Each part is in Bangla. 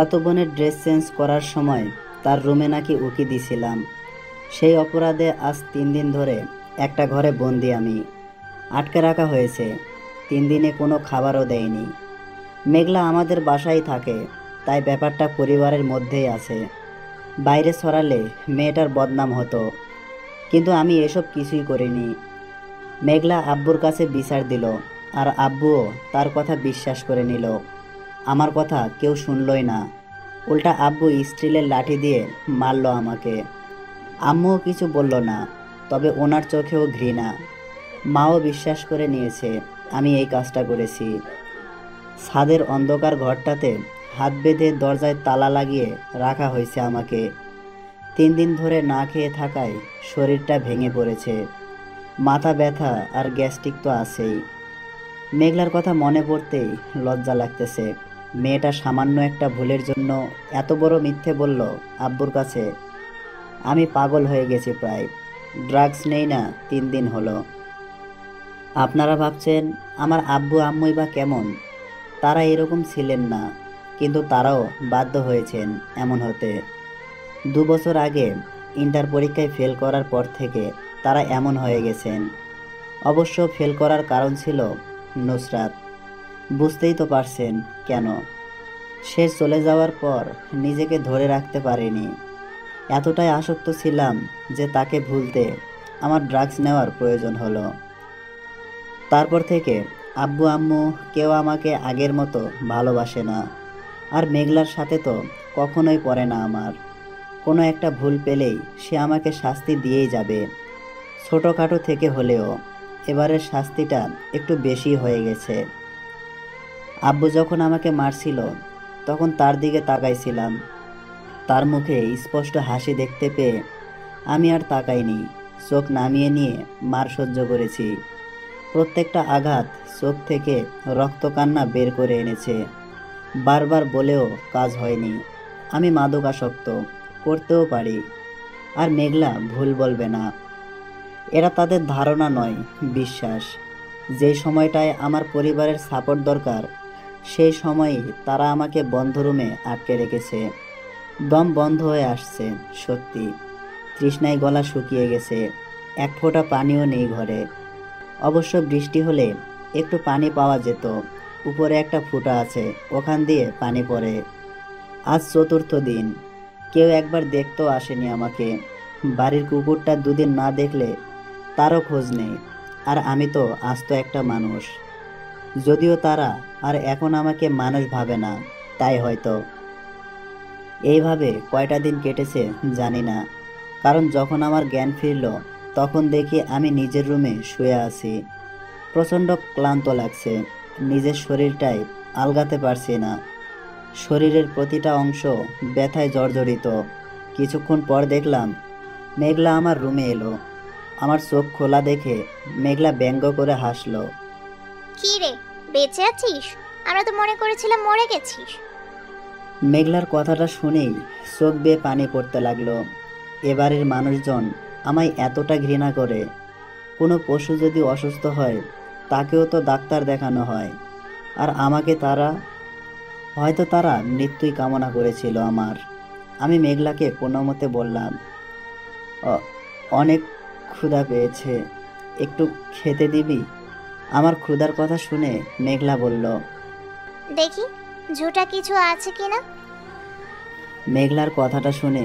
খালাতো বোনের ড্রেস চেঞ্জ করার সময় তার রুমে নাকি উকি দিছিলাম। সেই অপরাধে আজ 3 দিন ধরে একটা ঘরে বন্দি আমি। আটকে রাখা হয়েছে। 3 দিনে কোনো খাবারও দেয়নি। মেঘলা আমাদের বাসায় থাকে, তাই ব্যাপারটা পরিবারের মধ্যেই আছে। বাইরে ছড়ালে মেয়েটার বদনাম হতো, কিন্তু আমি এসব কিছুই করিনি। মেঘলা আব্বুর কাছে বিচার দিল, আর আব্বুও তার কথা বিশ্বাস করে নিল। আমার কথা কেউ শুনলই না। উল্টা আব্বু স্টিলের লাঠি দিয়ে মারল আমাকে। আম্মুও কিছু বলল না, তবে ওনার চোখেও ঘৃণা। মাও বিশ্বাস করে নিয়েছে আমি এই কাজটা করেছি। ছাদের অন্ধকার ঘরটাতে হাত বেঁধে দরজায় তালা লাগিয়ে রাখা হয়েছে আমাকে। 3 দিন ধরে না খেয়ে থাকায় শরীরটা ভেঙে পড়েছে। মাথা ব্যথা আর গ্যাস্ট্রিক তো আছেই। মেঘলার কথা মনে পড়তেই লজ্জা লাগতেছে। মেয়েটা সামান্য একটা ভুলের জন্য এত বড় মিথ্যে বলল আব্বুর কাছে। আমি পাগল হয়ে গেছি প্রায়। ড্রাগস নেই না 3 দিন হলো। আপনারা ভাবছেন আমার আব্বু আম্মুই বা কেমন? তারা এরকম ছিলেন না, কিন্তু তারাও বাধ্য হয়েছেন এমন হতে। 2 বছর আগে ইন্টার পরীক্ষায় ফেল করার পর থেকে তারা এমন হয়ে গেছেন। অবশ্য ফেল করার কারণ ছিল নুসরাত। বুঝতেই তো পারছেন কেন। সে চলে যাওয়ার পর নিজেকে ধরে রাখতে পারিনি। এতটাই আসক্ত ছিলাম যে তাকে ভুলতে আমার ড্রাগস নেওয়ার প্রয়োজন হলো। তারপর থেকে আব্বু আম্মু কেউ আমাকে আগের মতো ভালোবাসে না। আর মেঘলার সাথে তো কখনোই পড়ে না আমার। কোনো একটা ভুল পেলেই সে আমাকে শাস্তি দিয়েই যাবে, ছোটোখাটো থেকে হলেও। এবারের শাস্তিটা একটু বেশি হয়ে গেছে। আব্বু যখন আমাকে মারছিল তখন তার দিকে তাকাইছিলাম। তার মুখে স্পষ্ট হাসি দেখতে পেয়ে আমি আর তাকাইনি। চোখ নামিয়ে নিয়ে মার সহ্য করেছি। প্রত্যেকটা আঘাত চোখ থেকে রক্তকান্না বের করে এনেছে। বারবার বলেও কাজ হয়নি। আমি মাদকাসক্ত, করতেও পারি। আর মেঘলা ভুল বলবে না। এরা তাদের ধারণা নয়, বিশ্বাস। যে সময়টায় আমার পরিবারের সাপোর্ট দরকার, সেই সময়ই তারা আমাকে বন্ধ রুমে আটকে রেখেছে। দম বন্ধ হয়ে আসছে সত্যি। তৃষ্ণায় গলা শুকিয়ে গেছে। এক ফোঁটা পানিও নেই ঘরে। অবশ্য বৃষ্টি হলে একটু পানি পাওয়া যেত। উপরে একটা ফুটা আছে, ওখান দিয়ে পানি পড়ে। আজ 4র্থ দিন। কেউ একবার দেখতেও আসেনি আমাকে। বাড়ির কুকুরটা 2 দিন না দেখলে তারও খোঁজ নেই। আর আমি তো আস্ত একটা মানুষ। যদিও তারা আর এখন আমাকে মানুষ ভাবে না, তাই হয়তো। এইভাবে কয়টা দিন কেটেছে জানি না। কারণ যখন আমার জ্ঞান ফিরল তখন দেখি আমি নিজের রুমে শুয়ে আছি। প্রচণ্ড ক্লান্ত লাগছে। নিজের শরীরটাই আলগাতে পারছি না। শরীরের প্রতিটা অংশ ব্যথায় জর্জরিত। কিছুক্ষণ পর দেখলাম মেঘলা আমার রুমে এলো। আমার চোখ খোলা দেখে মেঘলা ব্যঙ্গ করে হাসলো। কি রে, বেঁচে আছিস? আমরা তো মনে করেছিলাম মরে গেছিস। মেঘলার কথাটা শুনেই চোখ বেয়ে পানি পড়তে লাগলো। এবারের মানুষজন আমায় এতটা ঘৃণা করে। কোনো পশু যদি অসুস্থ হয় তাকেও তো ডাক্তার দেখানো হয়। আর আমাকে হয়তো তারা মৃত্যুই কামনা করেছিল আমার। আমি মেঘলাকে কোনো মতে বললাম, অনেক ক্ষুধা পেয়েছে, একটু খেতে দিবি?" আমার ক্ষুধার কথা শুনে মেঘলা বলল। দেখি ঝুটা কিছু আছে কিনা। মেঘলার কথাটা শুনে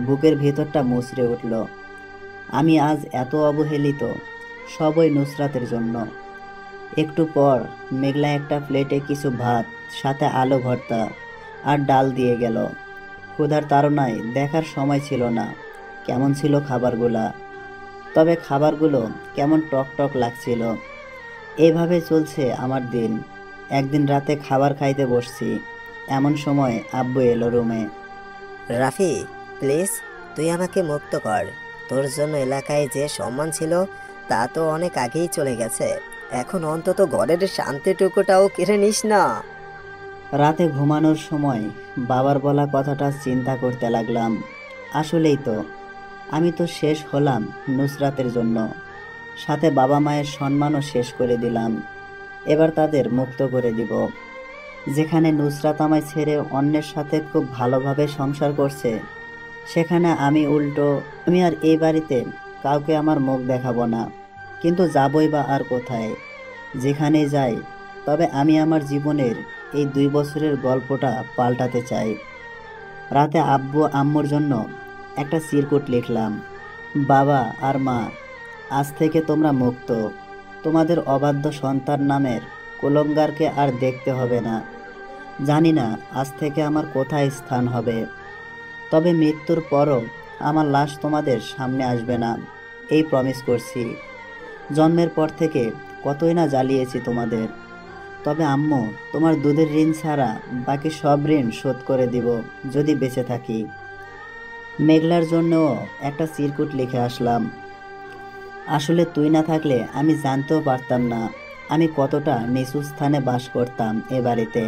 বুকের ভেতরটা মুচড়ে উঠল। আমি আজ এত অবহেলিত, সবই নুসরাতের জন্য। একটু পর মেঘলা একটা প্লেটে কিছু ভাত, সাথে আলু ভর্তা আর ডাল দিয়ে গেল। ক্ষুধার তাড়নায় দেখার সময় ছিল না কেমন ছিল খাবারগুলা। তবে খাবারগুলো কেমন টক টক লাগছিল। এইভাবে চলছে আমার দিন। একদিন রাতে খাবার খাইতে বসছি, এমন সময় আব্বু এলো রুমে। রাফি, প্লিজ তুই আমাকে মুক্ত কর। তোর জন্য এলাকায় যে সম্মান ছিল তা তো অনেক আগেই চলে গেছে। এখন অন্তত ঘরের শান্তিটুকুটাও কেড়ে নিস না। রাতে ঘুমানোর সময় বাবার বলা কথাটা চিন্তা করতে লাগলাম। আসলেই তো, আমি তো শেষ হলাম নুসরাতের জন্য। সাথে বাবা মায়ের সম্মানও শেষ করে দিলাম। এবার তাদের মুক্ত করে দিব। যেখানে নুসরাত আমায় ছেড়ে অন্যের সাথে খুব ভালোভাবে সংসার করছে, সেখানে আমি উল্টো, আমি আর এই বাড়িতে কাউকে আমার মুখ দেখাবো না। কিন্তু যাবই বা আর কোথায়? যেখানেই যাই, তবে আমি আমার জীবনের এই 2 বছরের গল্পটা পাল্টাতে চাই। রাতে আব্বু আম্মুর জন্য একটা চিরকুট লিখলাম। বাবা আর মা, আজ থেকে তোমরা মুক্ত। তোমাদের অবাধ্য সন্তান নামের কুলঙ্গারকে আর দেখতে হবে না। জানি না আজ থেকে আমার কোথায় স্থান হবে, তবে মৃত্যুর পরও আমার লাশ তোমাদের সামনে আসবে না, এই প্রমিস করছি। জন্মের পর থেকে কতই না জ্বালিয়েছি তোমাদের, তবে আম্মু, তোমার দুধের ঋণ ছাড়া বাকি সব ঋণ শোধ করে দিব যদি বেঁচে থাকি। মেঘলার জন্যও একটা চিরকুট লিখে আসলাম। আসলে তুই না থাকলে আমি জানতেও পারতাম না আমি কতটা নিচু স্থানে বাস করতাম এ বাড়িতে।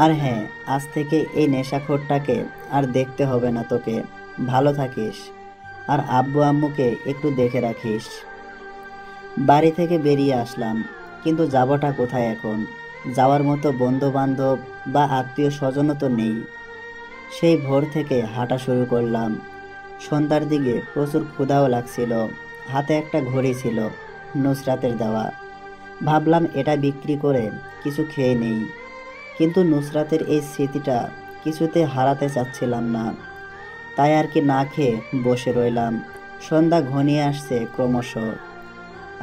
আর হ্যাঁ, আজ থেকে এই নেশাখোরটাকে আর দেখতে হবে না তোকে। ভালো থাকিস, আর আব্বু আম্মুকে একটু দেখে রাখিস। বাড়ি থেকে বেরিয়ে আসলাম, কিন্তু যাবোটা কোথায় এখন? যাওয়ার মতো বন্ধু বান্ধব বা আত্মীয় স্বজনও তো নেই। সেই ভোর থেকে হাঁটা শুরু করলাম। সন্ধ্যার দিকে প্রচুর ক্ষুধাও লাগছিল। হাতে একটা ঘড়ি ছিল, নুসরাতের দেওয়া। ভাবলাম এটা বিক্রি করে কিছু খেয়ে নেই, কিন্তু নুসরাতের এই স্মৃতিটা কিছুতে হারাতে চাচ্ছিলাম না। তাই আর কি না খেয়ে বসে রইলাম। সন্ধ্যা ঘনিয়ে আসছে ক্রমশ,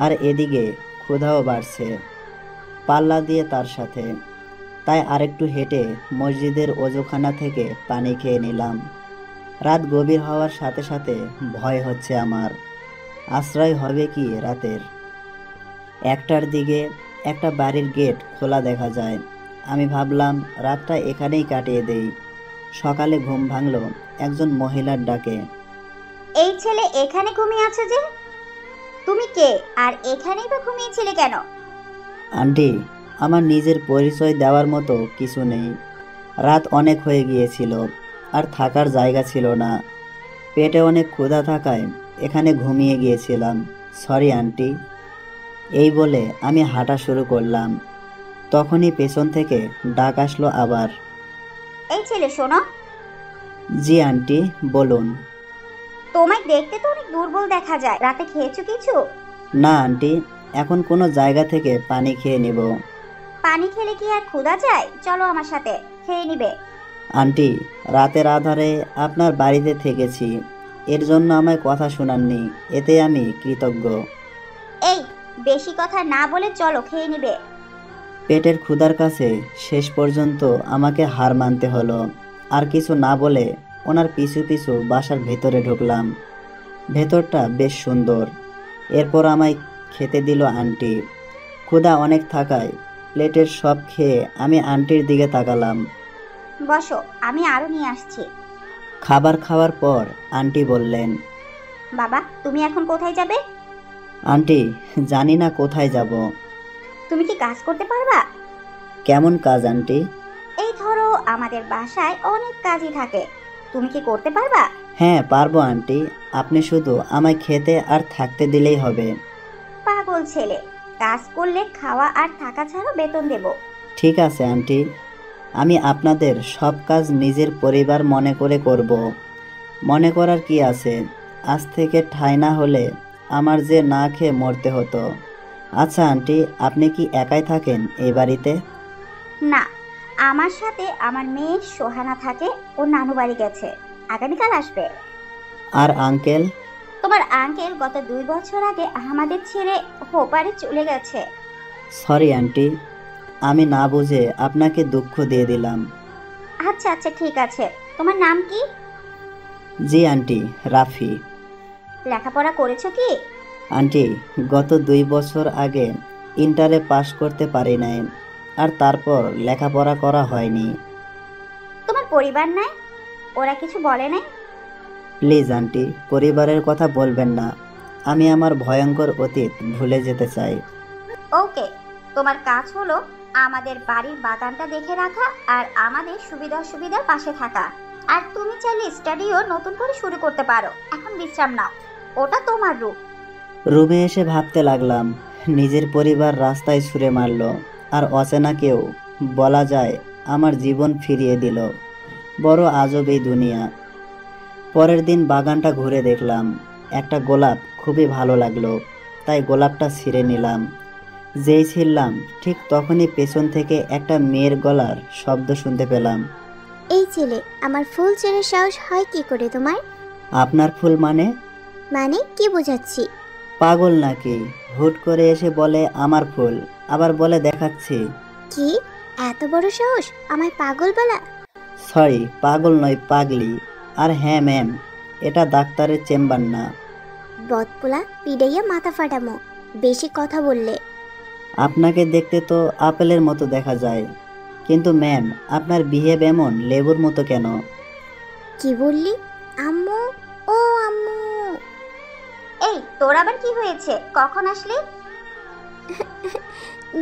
আর এদিকে ক্ষুধাও বাড়ছে, পাল্লা দিয়ে তার সাথে। তাই আরেকটু হেঁটে মসজিদের ওজুখানা থেকে পানি খেয়ে নিলাম। রাত গভীর হওয়ার সাথে সাথে ভয় হচ্ছে আমার, আশ্রয় হবে কি রাতের। 1টার দিকে একটা বাড়ির গেট খোলা দেখা যায়। আমি ভাবলাম রাতটা এখানেই কাটিয়ে দেই। সকালে ঘুম ভাঙল একজন মহিলার ডাকে। এই ছেলে এখানে ঘুমিয়ে আছে যে? তুমি কে, আর এখানেই বা ঘুমিয়েছিলে কেন? আন্টি, আমার নিজের পরিচয় দেওয়ার মতো কিছু নেই। রাত অনেক হয়ে গিয়েছিল, আর থাকার জায়গা ছিল না। পেটে অনেক ক্ষুধা থাকায় এখানে ঘুমিয়ে গিয়েছিলাম। Sorry aunty. এই বলে আমি হাঁটা শুরু করলাম। তখনই পেছন থেকে ডাক আসলো আবার। এই ছেলে শোনো। জি আন্টি, বলুন। তোমায় দেখতে তো অনেক দুর্বল দেখা যায়, রাতে খেয়েছো কিছু? না আন্টি, এখন কোনো জায়গা থেকে পানি খেয়ে নিব। পানি খেলে কি আর ক্ষুধা যায়? চলো আমার সাথে, খেয়ে নিবে। আন্টি, রাতের আধারে আপনার বাড়িতে থেকেছি, এর জন্য আমায় কথা শোনাননি, এতে আমি কৃতজ্ঞ। এই, বেশি কথা না বলে চলো, খেয়ে নিবে। পেটের ক্ষুধার কাছে শেষ পর্যন্ত আমাকে হার মানতে হলো। আর কিছু না বলে ওনার পিছু পিছু বাসার ভেতরে ঢুকলাম। ভেতরটা বেশ সুন্দর। এরপর আমায় খেতে দিল আন্টি। ক্ষুধা অনেক থাকায় প্লেটের সব খেয়ে আমি আন্টির দিকে তাকালাম। বসো, আমি আরো নিয়ে আসছি। খাবার খাওয়ার পর আন্টি বললেন, বাবা, তুমি এখন কোথায় যাবে? আন্টি, জানি না কোথায় যাব। তুমি কি কাজ করতে পারবা? কেমন কাজ আন্টি? এই ধরো, আমাদের বাসায় অনেক কাজই থাকে, তুমি কি করতে পারবা? হ্যাঁ, পারবো আন্টি, আপনি শুধু আমায় খেতে আর থাকতে দিলেই হবে। পাগল ছেলে, কাজ করলে খাওয়া আর থাকা ছাড়া বেতন দেব। ঠিক আছে আন্টি, আমি আপনাদের সব কাজ নিজের পরিবার মনে করে করব। মনে করার কি আছে? আজ থেকে ঠাঁই না হলে আমার যে না খেয়ে মরতে হতো। আচ্ছা আন্টি, আপনি কি একাই থাকেন এই বাড়িতে? না, আমার সাথে আমার মেয়ে সোহানা থাকে, ও নানু বাড়ি গেছে, আগামীকাল আসবে। আর আঙ্কেল? তোমার আঙ্কেল গত 2 বছর আগে আমাদের ছেড়ে ওপারে চলে গেছে। সরি আন্টি, আমি না বুঝে আপনাকে দুঃখ দিয়ে দিলাম। আচ্ছা আচ্ছা, ঠিক আছে। তোমার নাম কি? জি আন্টি, রাফি। লেখাপড়া করেছো কি? আন্টি, গত 2 বছর আগে ইন্টারে পাশ করতে পারি নাই, আর তারপর লেখাপড়া করা হয়নি। তোমার পরিবার নাই? ওরা কিছু বলে নাই? প্লিজ আন্টি, পরিবারের কথা বলবেন না। আমি আমার ভয়ঙ্কর অতীত ভুলে যেতে চাই। ওকে, তোমার কাজ হলো আমাদের বাড়ির বাগানটা দেখে রাখা আর আমাদের সুবিধা অসুবিধার পাশে থাকা। আর তুমি চাইলে স্টাডিও নতুন করে শুরু করতে পারো। এখন বিশ্রাম নাও, ওটা তোমার রূপ। রুমে এসে ভাবতে লাগলাম, নিজের পরিবার রাস্তায় ছুঁড়ে মারলো, আর অচেনা কেউ বলা যায় আমার জীবন ফিরিয়ে দিল। বড় আজব এই দুনিয়া। পরের দিন বাগানটা ঘুরে দেখলাম, একটা গোলাপ খুবই ভালো লাগলো, তাই গোলাপটা ছিঁড়ে নিলাম। যেই ছিঁড়লাম ঠিক তখনই পেছন থেকে একটা মেয়ের গলার শব্দ শুনতে পেলাম। এই ছেলে, আমার ফুল ছেড়ে সাহস হয় কি করে তোমার? আপনার ফুল মানে? মানে কি বোঝাচ্ছি? পাগল নাকি? হুট করে এসে বলে আমার ফুল, আবার বলে দেখাচ্ছি। কি এত বড় সাহস আমায় পাগল বলা? সরি, পাগল নয়, পাগলি। আর হ্যাঁ ম্যাম, এটা ডাক্তারের চেম্বার না। বদপোলা পিড়াইয়া মাথা ফাটামো বেশি কথা বললে। আপনাকে দেখতে তো আপেলের মতো দেখা যায়, কিন্তু ম্যাম আপনার বিহেভ এমন লেবুর মতো কেন? কি বললি? আম্মু, ও আম্মু। এই তোর আবার কি হয়েছে? কখন আসলি?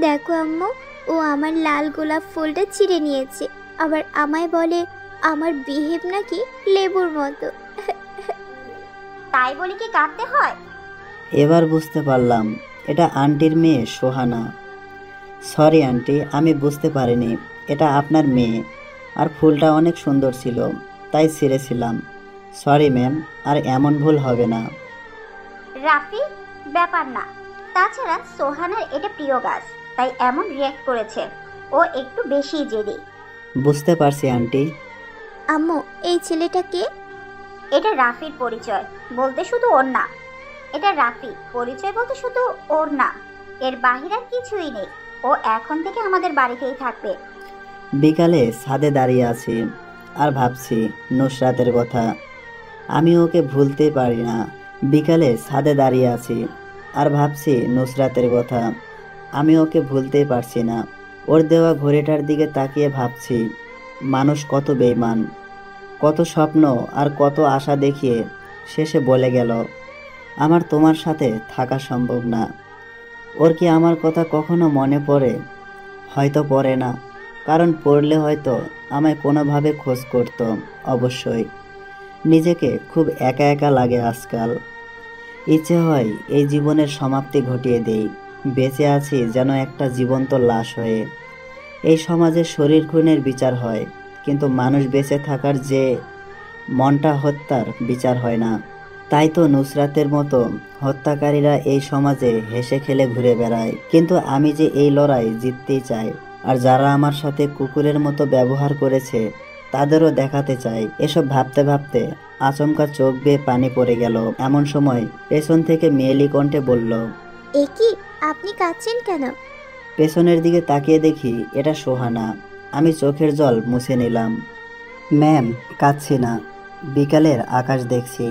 দেখো আম্মু, ও আমার লাল গোলাপ ফুলটা ছিঁড়ে নিয়েছে, আবার আমায় বলে আমার বিহেভ নাকি লেবুর মতো। তাই বলে কি কাঁদতে হয়? এবার বুঝতে পারলাম এটা আন্টির মেয়ে সোহানা। সরি আন্টি, আমি বুঝতে পারিনি এটা আপনার মেয়ে। আর ফুলটা অনেক সুন্দর ছিল, তাই ছিঁড়েছিলাম। সরি ম্যাম, আর এমন ভুল হবে না। রাফি, ব্যাপার না। তাছাড়া সোহানার এটা প্রিয় গাছ, তাই এমন রিয়্যাক্ট করেছে। ও একটু বেশি জেদি। বুঝতে পারছি আন্টি। আম্মু, এই ছেলেটা কে? এটা রাফির পরিচয় বলতে শুধু ওর না। এটা রাফি পরিচয় বলতে শুধু ওর না, এর বাহিরে আর কিছুই নেই। ও এখন থেকে আমাদের বাড়িতেই থাকবে। বিকালে ছাদে দাঁড়িয়ে আছি আর ভাবছি নুসরাতের কথা। আমি ওকে ভুলতে পারি না। বিকালে ছাদে দাঁড়িয়ে আছি আর ভাবছি নুসরাতের কথা। আমি ওকে ভুলতেই পারছি না। ওর দেওয়া ঘড়িটার দিকে তাকিয়ে ভাবছি, মানুষ কত বেইমান, কত স্বপ্ন আর কত আশা দেখিয়ে শেষে বলে গেল আমার তোমার সাথে থাকা সম্ভব না। ওর কি আমার কথা কখনো মনে পড়ে? হয়তো পড়ে না, কারণ পড়লে হয়তো আমায় কোনোভাবে খোঁজ করত। অবশ্যই নিজেকে খুব একা একা লাগে আজকাল। ইচ্ছে হয় এই জীবনের সমাপ্তি ঘটিয়ে দেই। বেঁচে আছি যেন একটা জীবন্ত লাশ হয়ে। এই সমাজে শরীর খুনের বিচার হয়, কিন্তু মানুষ বেঁচে থাকার যে মনটা হত্যার বিচার হয় না। তাই তো নুসরাতের মতো হত্যাকারীরা এই সমাজে হেসে খেলে ঘুরে বেড়ায়, কিন্তু আমি যে এই লড়াই জিততেই চাই। আর যারা আমার সাথে কুকুরের মতো ব্যবহার করেছে তাদেরও দেখাতে চাই। এসব ভাবতে ভাবতে আচমকা চোখ বেয়ে পানি পড়ে গেল। এমন সময় পেছন থেকে মেয়েলি কণ্ঠে বলল, এ কি, আপনি কাঁদছেন কেন? পেছনের দিকে তাকিয়ে দেখি এটা সোহানা। আমি চোখের জল মুছে নিলাম। ম্যাম, কাঁদছি না, বিকালের আকাশ দেখছি।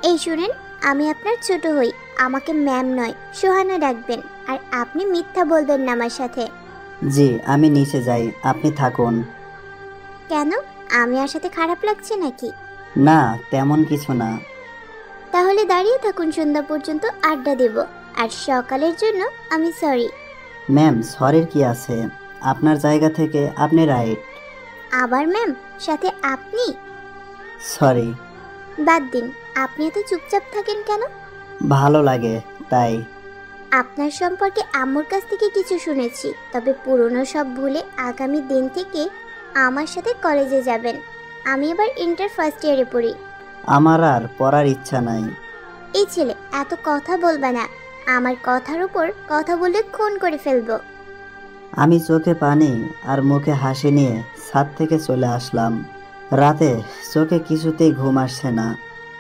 এই শুনেন, আমি আপনার ছোট হই, আমাকে ম্যাম নয় সোহানা ডাকবেন। আর আপনি মিথ্যা বলবেন না আমার সাথে। জি, আমি নিচে যাই, আপনি থাকুন। কেন, আমি আর সাথে খারাপ লাগছে নাকি? না, তেমন কিছু না। তাহলে দাঁড়িয়ে থাকুন, সন্ধ্যা পর্যন্ত আড্ডা দেব। আর সকালের জন্য আমি সরি। ম্যাম, সরির কি আছে? আপনার জায়গা থেকে আপনি রাইট। আবার ম্যাম, সাথে আপনি? সরি। বাদ দিন, আপনি এত চুপচাপ থাকেন কেন? ভালো লাগে তাই। আপনার সম্পর্কে আম্মুর কাছ থেকে কিছু শুনেছি, তবে পুরনো সব ভুলে আগামী দিন থেকে আমার সাথে কলেজে যাবেন। আমি এবার ইন্টার ফার্স্ট ইয়ারে পড়ি। আমার আর পড়ার ইচ্ছা নাই। এই ছেলে, এত কথা বলবা না, আমার কথার উপর কথা বলে খুন করে ফেলবো। আমি চোখে পানি আর মুখে হাসি নিয়ে ছাদ থেকে চলে আসলাম। রাতে চোখে কিছুতেই ঘুম আসছে না,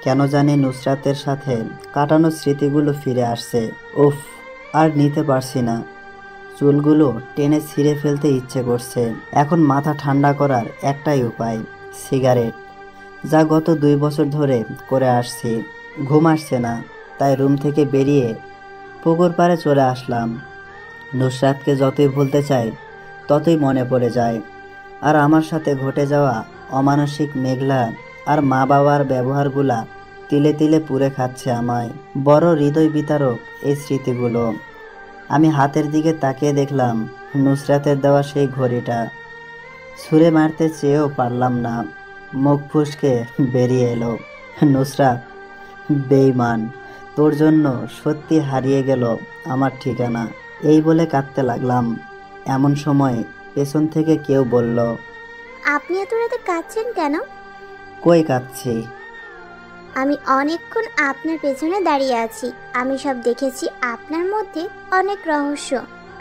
কেন জানি নুসরাতের সাথে কাটানো স্মৃতিগুলো ফিরে আসছে। উফ, আর নিতে পারছি না। চুলগুলো টেনে ছিঁড়ে ফেলতে ইচ্ছে করছে। এখন মাথা ঠান্ডা করার একটাই উপায়, সিগারেট, যা গত 2 বছর ধরে করে আসছি। ঘুম আসছে না, তাই রুম থেকে বেরিয়ে পুকুর পাড়ে চলে আসলাম। নুসরাতকে যতই ভুলতে চাই ততই মনে পড়ে যায়। আর আমার সাথে ঘটে যাওয়া অমানসিক মেঘলা আর মা বাবার ব্যবহারগুলা তিলে তিলে পুড়ে খাচ্ছে আমায়। বড় হৃদয় বিতারক এই স্মৃতিগুলো। আমি হাতের দিকে তাকিয়ে দেখলাম নুসরাতের দেওয়া সেই ঘড়িটা। ছুঁড়ে মারতে চেয়েও পারলাম না, মুখ ফুসকে বেরিয়ে এলো, নুসরাত, বেঈমান, তোর জন্য সত্যি হারিয়ে গেল আমার ঠিকানা। এই বলে কাঁদতে লাগলাম। এমন সময় পেছন থেকে কেউ বলল, আপনি এত রাতে কাঁদছেন কেন? কই কাঁদছি? আমি অনেকক্ষণ আপনার পেছনে দাঁড়িয়ে আছি। আমি সব দেখেছি। আপনার মধ্যে অনেক রহস্য।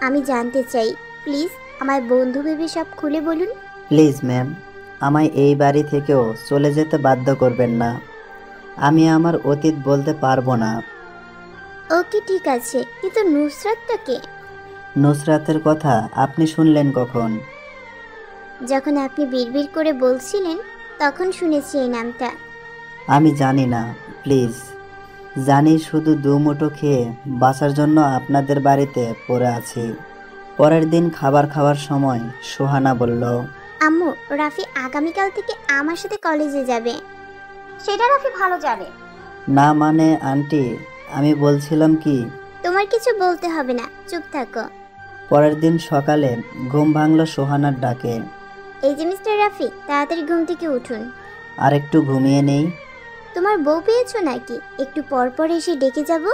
আমি জানতে চাই। প্লিজ আমায় বন্ধু ভেবে সব খুলে বলুন। প্লিজ ম্যাম, আমায় এই বাড়ি থেকেও চলে যেতে বাধ্য করবেন না। আমি আমার অতীত বলতে পারবো না। ওকে ঠিক আছে, কিন্তু নুসরাতটা কে? নুসরাতের কথা আপনি শুনলেন কখন? যখন আপনি বিড়বিড় করে বলছিলেন তখন শুনেছি এই নামটা। আমি জানি না, প্লিজ। জানি শুধু দুমুঠো খেয়ে বাঁচার জন্য আপনাদের বাড়িতে পড়ে আছি। পরের দিন খাবার খাওয়ার সময় সোহানা বলল, আম্মু, রাফি আগামীকাল থেকে আমার সাথে কলেজে যাবে। সেটা রাফি ভালো জানে। না মানে আন্টি, আমি বলছিলাম কি। তোমার কিছু বলতে হবে না, চুপ থাকো। পরের দিন সকালে ঘুম ভাঙল সোহানার ডাকে। এই যে মিস্টার রাফি, তাড়াতাড়ি ঘুম থেকে উঠুন। আর একটু ঘুমিয়ে নেই। তোমার বউ পেয়েছো নাকি? একটু পর পর এসে ডেকে যাব।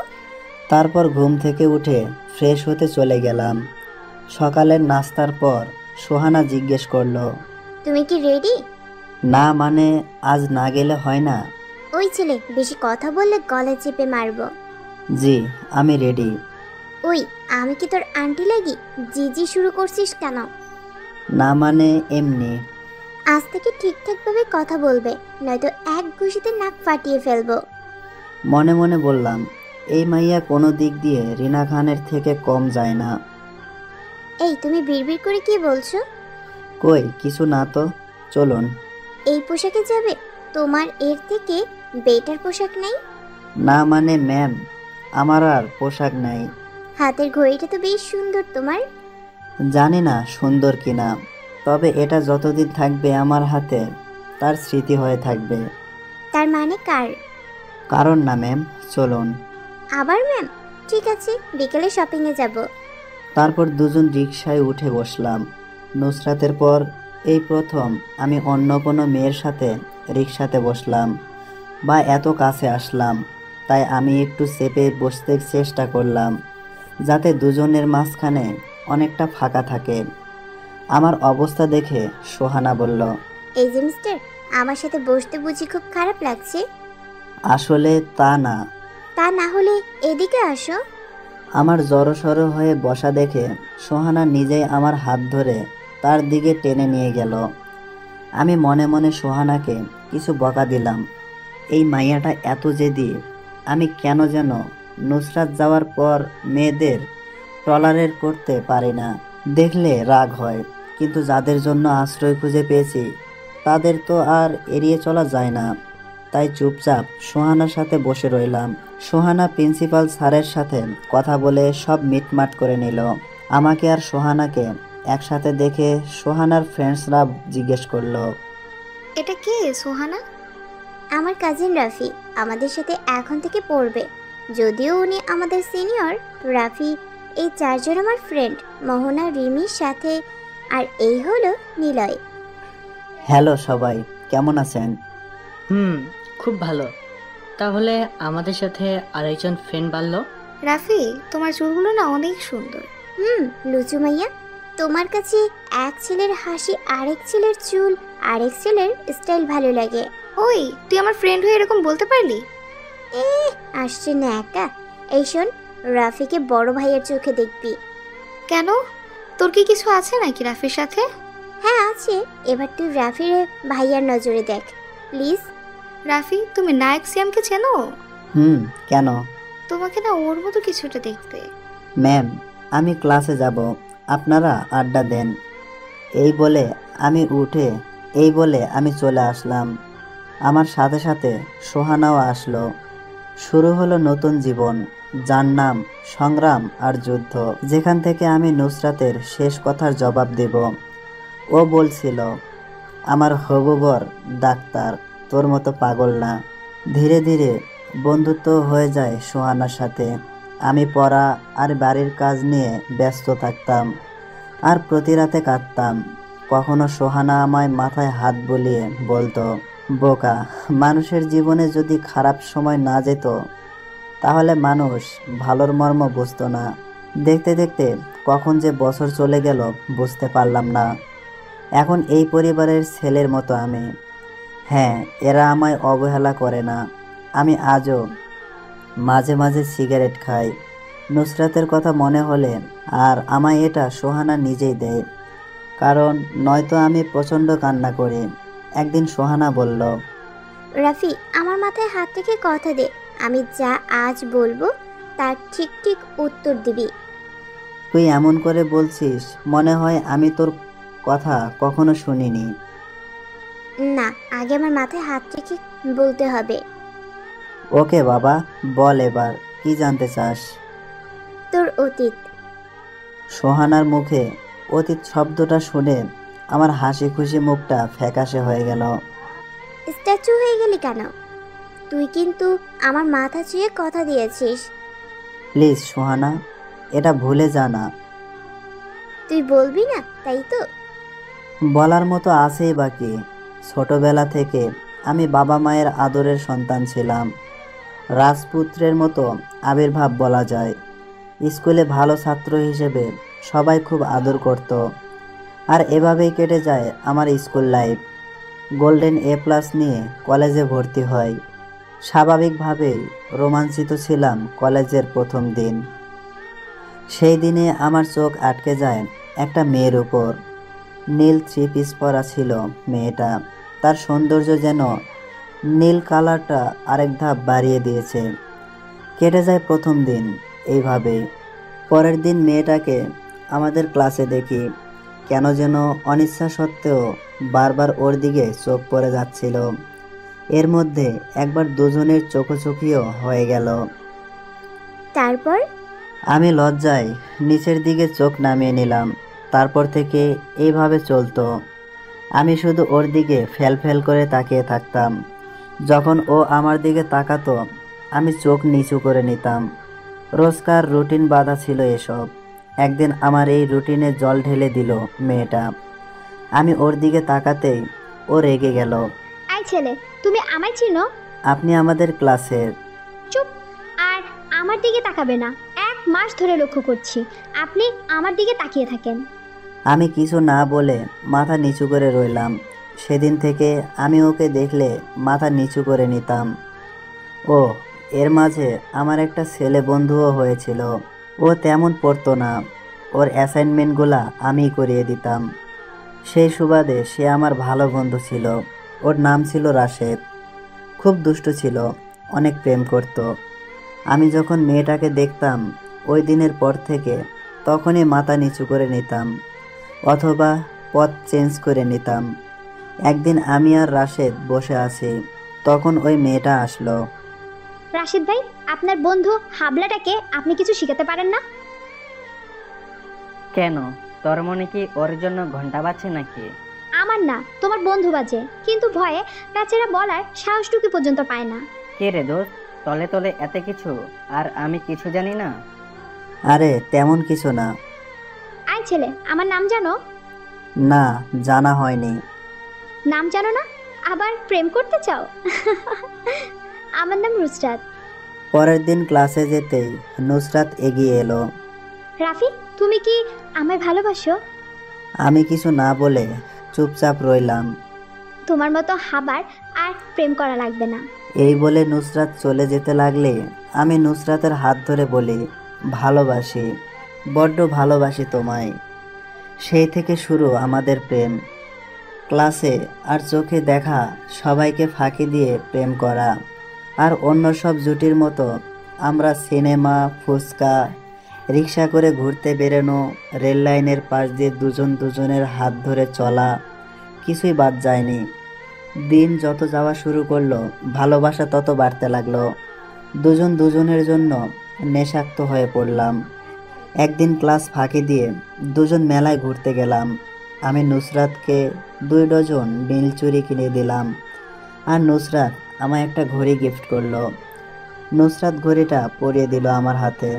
তারপর ঘুম থেকে উঠে ফ্রেশ হতে চলে গেলাম। সকালের নাস্তার পর সোহানা জিজ্ঞেস করলো, তুমি কি রেডি? না মানে আজ না গেলে হয় না? ওই ছেলে বেশি কথা বললে গলা চেপে মারবো। জি, আমি রেডি। ওই, আমি কি তোর আন্টি লাগি? জি জি শুরু করছিস কেন? না মানে এমনি। আজ থেকে ঠিকঠাকভাবে কথা বলবে, নয়তো এক ঘুষিতে নাক ফাটিয়ে ফেলবো। মনে মনে বললাম, এই মাইয়া কোনো দিক দিয়ে রিনা খানের থেকে কম যায় না। এই তুমি বিড়বিড় করে কি বলছো? কই কিছু না তো, চলুন। এই পোশাকে যাবে? তোমার এর থেকে বেটার পোশাক নেই? না মানে ম্যাম, আমার আর পোশাক নাই। হাতের ঘড়িটা তো বেশ সুন্দর তোমার। জানি না সুন্দর কিনা, তবে এটা যতদিন থাকবে আমার হাতে তার স্মৃতি হয়ে থাকবে। তার মানে কার? কারণ না ম্যাম, চলুন। আবার ম্যাম? ঠিক আছে, বিকেলে শপিংয়ে যাব। তারপর দুজন রিকশায় উঠে বসলাম। নুসরাতের পর এই প্রথম আমি অন্য কোনো মেয়ের সাথে রিকশাতে বসলাম বা এত কাছে আসলাম। তাই আমি একটু চেপে বসতে চেষ্টা করলাম, যাতে দুজনের মাঝখানে অনেকটা ফাঁকা থাকে। আমার অবস্থা দেখে সোহানা বলল, এই যে মিস্টার, আমার সাথে বসতে বুঝি খুব খারাপ লাগছে? আসলে তা না। তা না হলে এদিকে আসো। আমার জড়সড় হয়ে বসা দেখে সোহানা নিজেই আমার হাত ধরে তার দিকে টেনে নিয়ে গেল। আমি মনে মনে সোহানাকে কিছু বকা দিলাম। এই মাইয়াটা এত জেদি। আমি কেন যেন নুসরাত যাওয়ার পর মেয়েদের টলারেট করতে পারি না। দেখলে রাগ হয়, কিন্তু যাদের জন্য আশ্রয় খুঁজে পেয়েছি তাদের তো আর এড়িয়ে চলা যায় না। তাই চুপচাপ সোহানার সাথে বসে রইলাম। সোহানা প্রিন্সিপাল স্যারের সাথে কথা বলে সব মিটমাট করে নিল। আমাকে আর সোহানাকে একসাথে দেখে সোহানার ফ্রেন্ডসরা জিজ্ঞেস করলো, এটা কে সোহানা? আমার কাজিন রাফি আমাদের সাথে এখন থেকে পড়বে। যদিও উনি আমাদের সিনিয়র। রাফি, এই চারজন আমার ফ্রেন্ড, মোহনা, রিমির সাথে। আর এই হলো নিলয়। হ্যালো সবাই, কেমন আছেন? খুব ভালো। তাহলে আমাদের সাথে আরেকজন ফ্রেন্ড বাড়লো। রাফি, তোমার চুলগুলো না অনেক সুন্দর। লুচু মাইয়া, তোমার কাছে এক ছেলের হাসি, আরেক ছেলের চুল, আরেক ছেলের স্টাইল ভালো লাগে। ওই, তুই আমার ফ্রেন্ড হয়ে এরকম বলতে পারলি? আসছে না একা। এই শোন, রাফিকে বড় ভাইয়ের চোখে দেখবি। কেন? তোর কি কিছু আছে নাকি রাফির সাথে? হ্যাঁ আছে। এবার তুই রাফির ভাইয়ার নজরে দেখ প্লিজ। রাফি, তুমি নায়ক সিয়ামকে চেনো? কেন? তোমাকে না ওর মতো কিছুটা দেখতে। ম্যাম, আমি ক্লাসে যাব, আপনারা আড্ডা দেন। এই বলে আমি চলে আসলাম। আমার সাথে সাথে সোহানাও আসলো। শুরু হলো নতুন জীবন, যার নাম সংগ্রাম আর যুদ্ধ, যেখান থেকে আমি নুসরাতের শেষ কথার জবাব দেব। ও বলছিল, আমার হবু বর ডাক্তার, তোর মতো পাগল না। ধীরে ধীরে বন্ধুত্ব হয়ে যায় সোহানার সাথে। আমি পড়া আর বাড়ির কাজ নিয়ে ব্যস্ত থাকতাম আর প্রতি রাতে কাঁদতাম। কখনো সোহানা আমায় মাথায় হাত বুলিয়ে বলতো, বোকা, মানুষের জীবনে যদি খারাপ সময় না যেত তাহলে মানুষ ভালোর মর্ম বুঝতো না। দেখতে দেখতে কখন যে বছর চলে গেল বুঝতে পারলাম না। এখন এই পরিবারের ছেলের মতো আমি। হ্যাঁ, এরা আমায় অবহেলা করে না। আমি আজও মাঝে মাঝে সিগারেট খাই নুসরাতের কথা মনে হলে, আর আমায় এটা সোহানা নিজেই দেয়, কারণ নয়তো আমি প্রচণ্ড কান্না করি। একদিন সোহানা বলল, রাফি, আমার মাথায় হাত রেখে কথা দে, আমি যা আজ বলবো তার ঠিক ঠিক উত্তর দিবি। তুই এমন করে বলছিস মনে হয় আমি তোর কথা কখনো শুনিনি। না, আগে আমার মাথায় হাত রেখে বলতে হবে। ওকে বাবা, বল এবার কি জানতে চাস? তোর অতীত। সোহানার মুখে অতীত শব্দটা শুনে আমার হাসি খুশি মুখটা ফ্যাকাশে হয়ে গেল। স্ট্যাচু হয়ে গেলি কেন? তুই কিন্তু আমার মাথা ছুঁয়ে কথা দিয়েছিস। প্লিজ সোহানা, এটা ভুলে যা না। তুই বলবি না, তাই তো? বলার মতো আছেই বাকি। ছোটবেলা থেকে আমি বাবা মায়ের আদরের সন্তান ছিলাম। রাজপুত্রের মতো আবির্ভাব বলা যায়। স্কুলে ভালো ছাত্র হিসেবে সবাই খুব আদর করত। আর এভাবেই কেটে যায় আমার স্কুল লাইফ। গোল্ডেন A+ নিয়ে কলেজে ভর্তি হয়। স্বাভাবিকভাবেই রোমাঞ্চিত ছিলাম কলেজের প্রথম দিন। সেই দিনে আমার চোখ আটকে যায় একটা মেয়ের উপর। নীল 3 পিস পরা ছিল মেয়েটা। তার সৌন্দর্য যেন নীল কালারটা আরেক ধাপ বাড়িয়ে দিয়েছে। কেটে যায় প্রথম দিন এইভাবেই। পরের দিন মেয়েটাকে আমাদের ক্লাসে দেখি। কেন যেন অনিচ্ছা সত্ত্বেও বারবার ওর দিকে চোখ পড়ে যাচ্ছিল। এর মধ্যে একবার দুজনের চোখোচোখিও হয়ে গেল। তারপর? আমি লজ্জায় নিচের দিকে চোখ নামিয়ে নিলাম। তারপর থেকে এইভাবে চলতো। আমি শুধু ওর দিকে ফেল ফেল করে তাকিয়ে থাকতাম। যখন ও আমার দিকে তাকাতো আমি চোখ নিচু করে নিতাম। রোজকার রুটিন বাঁধা ছিল এসব। একদিন আমার এই রুটিনে জল ঢেলে দিল মেয়েটা। আমি ওর দিকে তাকাতেই ও রেগে গেল। আই ছেলে, তুমি আমায় চিনো? আপনি আমাদের ক্লাসের। চুপ! আর আমার দিকে তাকাবে না। 1 মাস ধরে লক্ষ্য করছি আপনি আমার দিকে তাকিয়ে থাকেন। আমি কিছু না বলে মাথা নিচু করে রইলাম। সেদিন থেকে আমি ওকে দেখলে মাথা নিচু করে নিতাম। ও, এর মাঝে আমার একটা ছেলে বন্ধুও হয়েছিল। ও তেমন পড়তো না। ওর অ্যাসাইনমেন্টগুলা আমিই করিয়ে দিতাম। সেই সুবাদে সে আমার ভালো বন্ধু ছিল। ওর নাম ছিল রাশেদ। খুব দুষ্টু ছিল, অনেক প্রেম করত। আমি যখন মেয়েটাকে দেখতাম ওই দিনের পর থেকে তখনই মাথা নিচু করে নিতাম, অথবা পথ চেঞ্জ করে নিতাম। একদিন আমি আর রাশেদ বসে আছি, তখন ওই মেয়েটা আসলো। রাশিদ ভাই, আপনার বন্ধু হাবলাটাকে আপনি কিছু শিখাতে পারেন না? কেন, তোর মনে কি ওর জন্য ঘন্টা বাজছে নাকি? আমার না, তোমার বন্ধু বাজে, কিন্তু ভয়ে বেচারা বলার সাহসটুকু পর্যন্ত পায় না। কে রে দোস্ত, তলে তলে এত কিছু আর আমি কিছু জানি না? আরে তেমন কিছু না। আই ছেলে, আমার নাম জানো? না, জানা হয়নি। নাম জানো না, আবার প্রেম করতে চাও? আমার নাম নুসরাত। পরের দিন ক্লাসে যেতেই নুসরাত এগিয়ে এলো। রাফি, তুমি কি আমায় ভালোবাসো? আমি কিছু না বলে চুপচাপ রইলাম। তোমার মতো হাবার আর প্রেম করা লাগবে না। এই বলে নুসরাত চলে যেতে লাগলে আমি নুসরাতের হাত ধরে বলি, ভালোবাসি, বড্ড ভালোবাসি তোমায়। সেই থেকে শুরু আমাদের প্রেম। ক্লাসে আর চোখে দেখা সবাইকে ফাঁকি দিয়ে প্রেম করা। আর অন্য সব জুটির মতো আমরা সিনেমা, ফুচকা, রিক্সা করে ঘুরতে বেরোনো, রেল লাইনের পাশ দিয়ে দুজন দুজনের হাত ধরে চলা, কিছুই বাদ যায়নি। দিন যত যাওয়া শুরু করলো ভালোবাসা তত বাড়তে লাগলো। দুজন দুজনের জন্য নেশাক্ত হয়ে পড়লাম। একদিন ক্লাস ফাঁকি দিয়ে দুজন মেলায় ঘুরতে গেলাম। আমি নুসরাতকে 2 ডজন নীল চুড়ি কিনে দিলাম, আর নুসরাত আমায় একটা ঘড়ি গিফট করলো। নুসরাত ঘড়িটা পরিয়ে দিল আমার হাতে।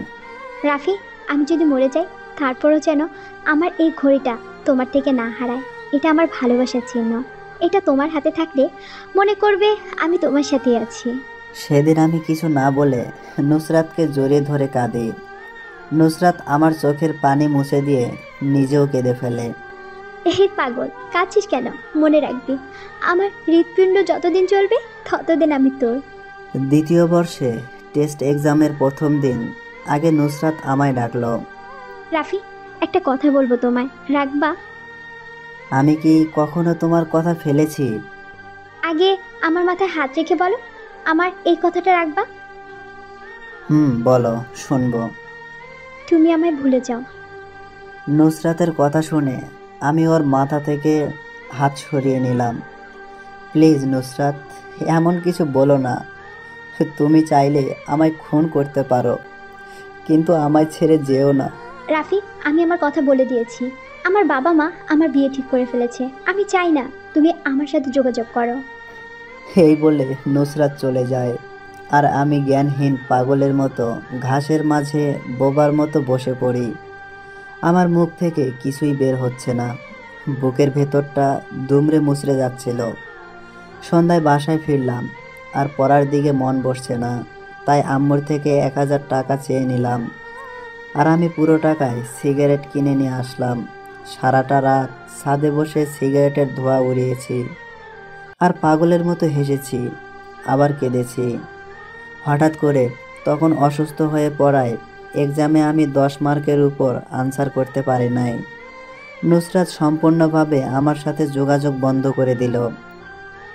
রাফি, আমি যদি মরে যাই তারপরও যেন আমার এই ঘড়িটা তোমার থেকে না হারায়। এটা আমার ভালোবাসার চিহ্ন। এটা তোমার হাতে থাকলে মনে করবে আমি তোমার সাথেই আছি। সেদিন আমি কিছু না বলে নুসরাতকে জড়িয়ে ধরে কাঁদি। নুসরাত আমার চোখের পানি মুছে দিয়ে নিজেও কেঁদে ফেলে। এই পাগল, কাঁদছিস কেন? মনে রাখবি, আমার হৃৎপিণ্ড যতদিন চলবে ততদিন আমি তোর। দ্বিতীয় বর্ষে টেস্ট এক্সামের প্রথম দিন আগে নুসরাত আমায় ডাকলো। রাফি, একটা কথা বলবো তোমায়, রাখবা? আমি কি কখনো তোমার কথা ফেলেছি? আগে আমার মাথায় হাত রেখে বলো, আমার এই কথাটা রাখবা? বলো, শুনবো। তুমি আমায় ভুলে যাও। নুসরাতের কথা শুনে আমি ওর মাথা থেকে হাত সরিয়ে নিলাম। প্লিজ নুসরাত, এমন কিছু বলো না। তুমি চাইলে আমায় খুন করতে পারো, কিন্তু আমায় ছেড়ে যেও না। রাফি, আমি আমার কথা বলে দিয়েছি। আমার বাবা মা আমার বিয়ে ঠিক করে ফেলেছে। আমি চাই না তুমি আমার সাথে যোগাযোগ করো। এই বলে নুসরাত চলে যায়, আর আমি জ্ঞানহীন পাগলের মতো ঘাসের মাঝে বোবার মতো বসে পড়ি। আমার মুখ থেকে কিছুই বের হচ্ছে না, বুকের ভেতরটা দুমড়ে মুচড়ে যাচ্ছিল। সন্ধ্যায় বাসায় ফিরলাম, আর পড়ার দিকে মন বসছে না, তাই আম্মুর থেকে 1000 টাকা চেয়ে নিলাম। আর আমি পুরো টাকায় সিগারেট কিনে নিয়ে আসলাম। সারাটা রাত ছাদে বসে সিগারেটের ধোঁয়া উড়িয়েছি, আর পাগলের মতো হেসেছি, আবার কেঁদেছি। হঠাৎ করে তখন অসুস্থ হয়ে পড়ায় এক্সামে আমি 10 মার্কের উপর আনসার করতে পারি নাই। নুসরাত সম্পূর্ণভাবে আমার সাথে যোগাযোগ বন্ধ করে দিল।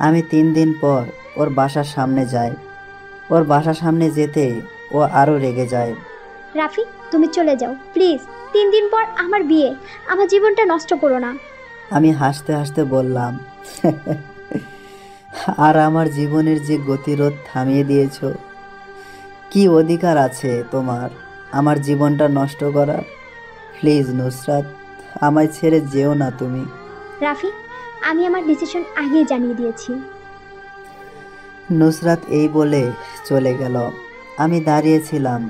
আমি 3 দিন পর ওর বাসার সামনে যাই। ওর বাসার সামনে যেতেই ও আরও রেগে যায়। রাফি, তুমি চলে যাও প্লিজ। 3 দিন পর আমার বিয়ে, আমার জীবনটা নষ্ট করো না। আমি হাসতে হাসতে বললাম, আর আমার জীবনের যে গতিরোধ থামিয়ে দিয়েছো, কি অধিকার আছে তোমার আমার জীবনটা নষ্ট করার? প্লিজ নুসরাত, আমায় ছেড়ে যেও না তুমি। রাফি, আমি আমার ডিসিশন আগেই জানিয়ে দিয়েছি। নুসরাত এই বলে চলে গেল। আমি দাঁড়িয়েছিলাম,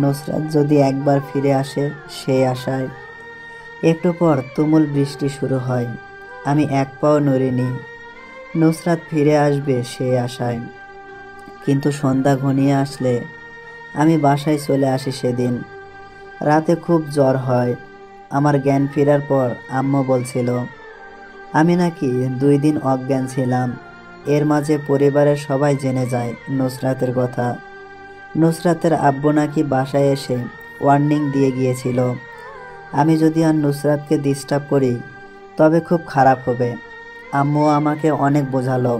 নুসরাত যদি একবার ফিরে আসে সেই আশায়। একটু পর তুমুল বৃষ্টি শুরু হয়। আমি এক পাও নড়িনি, নুসরাত ফিরে আসবে সেই আশায়। কিন্তু সন্ধ্যা ঘনিয়ে আসলে আমি বাসায় চলে আসি। সেদিন রাতে খুব জ্বর হয়। আমার জ্ঞান ফেরার পর আম্মু বলছিল আমি নাকি 2 দিন অজ্ঞান ছিলাম। এর মাঝে পরিবারের সবাই জেনে যায় নুসরাতের কথা। নুসরাতের আব্বু নাকি বাসায় এসে ওয়ার্নিং দিয়ে গিয়েছিল, আমি যদি আর নুসরাতকে ডিস্টার্ব করি তবে খুব খারাপ হবে। আম্মু আমাকে অনেক বোঝালো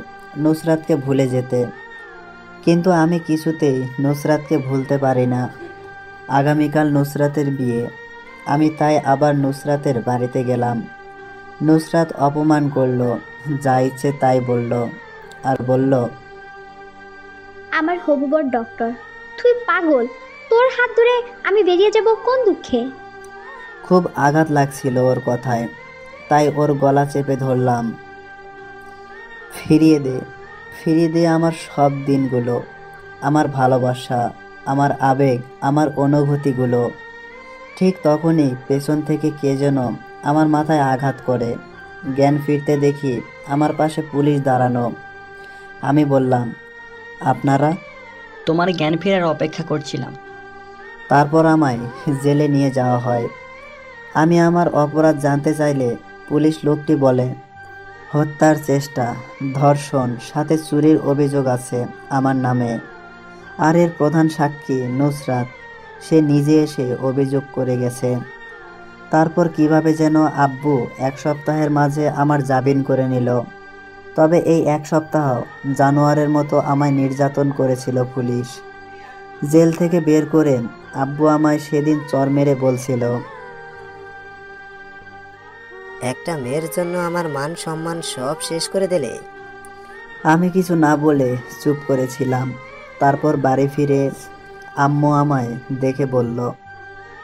নুসরাতকে ভুলে যেতে, কিন্তু আমি কিছুতেই নুসরাতকে ভুলতে পারি না। আগামীকাল নুসরাতের বিয়ে, আমি তাই আবার নুসরাতের বাড়িতে গেলাম। নুসরাত অপমান করলো, যা ইচ্ছে তাই বলল, আর বলল, আমার হবু বর ডক্টর, তুই পাগল। তোর হাত ধরে আমি বেরিয়ে যাব কোন দুঃখে? খুব আঘাত লাগছিল ওর কথায়, তাই ওর গলা চেপে ধরলাম। ফিরিয়ে দে, ফিরিয়ে দে আমার সব দিনগুলো, আমার ভালোবাসা, আমার আবেগ, আমার অনুভূতিগুলো। ঠিক তখনই পেছন থেকে কে যেন আমার মাথায় আঘাত করে। জ্ঞান ফিরতে দেখি আমার পাশে পুলিশ দাঁড়ানো। আমি বললাম, আপনারা? তোমার জ্ঞান ফেরার অপেক্ষা করছিলাম। তারপর আমায় জেলে নিয়ে যাওয়া হয়। আমি আমার অপরাধ জানতে চাইলে পুলিশ লোকটি বলে, হত্যার চেষ্টা, ধর্ষণ, সাথে চুরির অভিযোগ আছে আমার নামে। আর এর প্রধান সাক্ষী নুসরাত, সে নিজে এসে অভিযোগ করে গেছে। তারপর কিভাবে যেন আব্বু 1 সপ্তাহের মাঝে আমার জামিন করে নিল। তবে এই 1 সপ্তাহ জানোয়ারের মতো আমায় নির্যাতন করেছিল পুলিশ। জেল থেকে বের করে আব্বু আমায় সেদিন চর মেরে বলছিল, একটা মেয়ের জন্য আমার মান সম্মান সব শেষ করে দিলে। আমি কিছু না বলে চুপ করেছিলাম। তারপর বাড়ি ফিরে আম্মু আমায় দেখে বলল,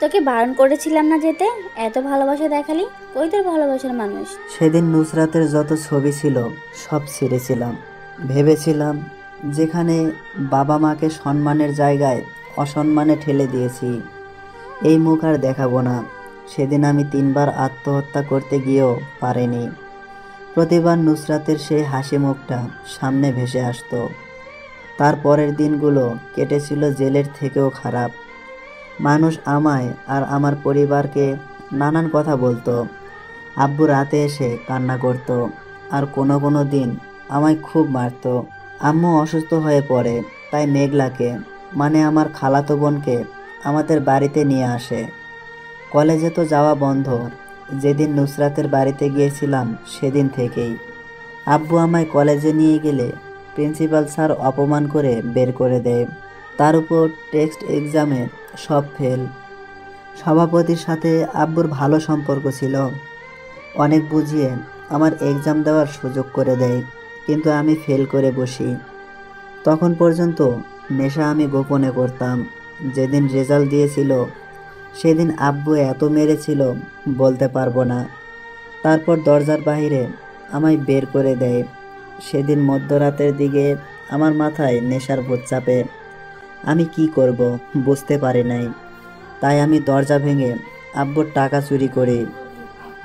তোকে বারণ করেছিলাম না যেতে? এত ভালোবাসা দেখালি, কই তোর ভালোবাসার মানুষ? সেদিন নুসরাতের যত ছবি ছিল সব ছেড়েছিলাম। ভেবেছিলাম যেখানে বাবা মাকে সম্মানের জায়গায় অসম্মানে ঠেলে দিয়েছি, এই মুখ আর দেখাবো না। সেদিন আমি 3 বার আত্মহত্যা করতে গিয়েও পারিনি। প্রতিবার নুসরাতের সেই হাসি মুখটা সামনে ভেসে আসতো। তার পরের দিনগুলো কেটেছিল জেলের থেকেও খারাপ। মানুষ আমায় আর আমার পরিবারকে নানান কথা বলতো। আব্বু রাতে এসে কান্না করতো আর কোনো কোনো দিন আমায় খুব মারতো। আম্মু অসুস্থ হয়ে পড়ে, তাই মেঘলাকে মানে আমার খালাতো বোনকে আমাদের বাড়িতে নিয়ে আসে। কলেজে তো যাওয়া বন্ধ। যেদিন নুসরাতের বাড়িতে গিয়েছিলাম সেদিন থেকেই আব্বু আমায় কলেজে নিয়ে গেলে প্রিন্সিপাল স্যার অপমান করে বের করে দেয়। তার উপর টেক্সট এক্সামে সব ফেল। সভাপতির সাথে আব্বুর ভালো সম্পর্ক ছিল, অনেক বুঝিয়ে আমার এক্সাম দেওয়ার সুযোগ করে দেয়, কিন্তু আমি ফেল করে বসি। তখন পর্যন্ত নেশা আমি গোপনে করতাম। যেদিন রেজাল্ট দিয়েছিল সেদিন আব্বু এত মেরেছিল বলতে পারবো না। তারপর দরজার বাইরে আমায় বের করে দেয়। সেদিন মধ্যরাতের দিকে আমার মাথায় নেশার ভূত চাপে। আমি কি করব বুঝতে পারি নাই, তাই আমি দরজা ভেঙে আব্বুর টাকা চুরি করি।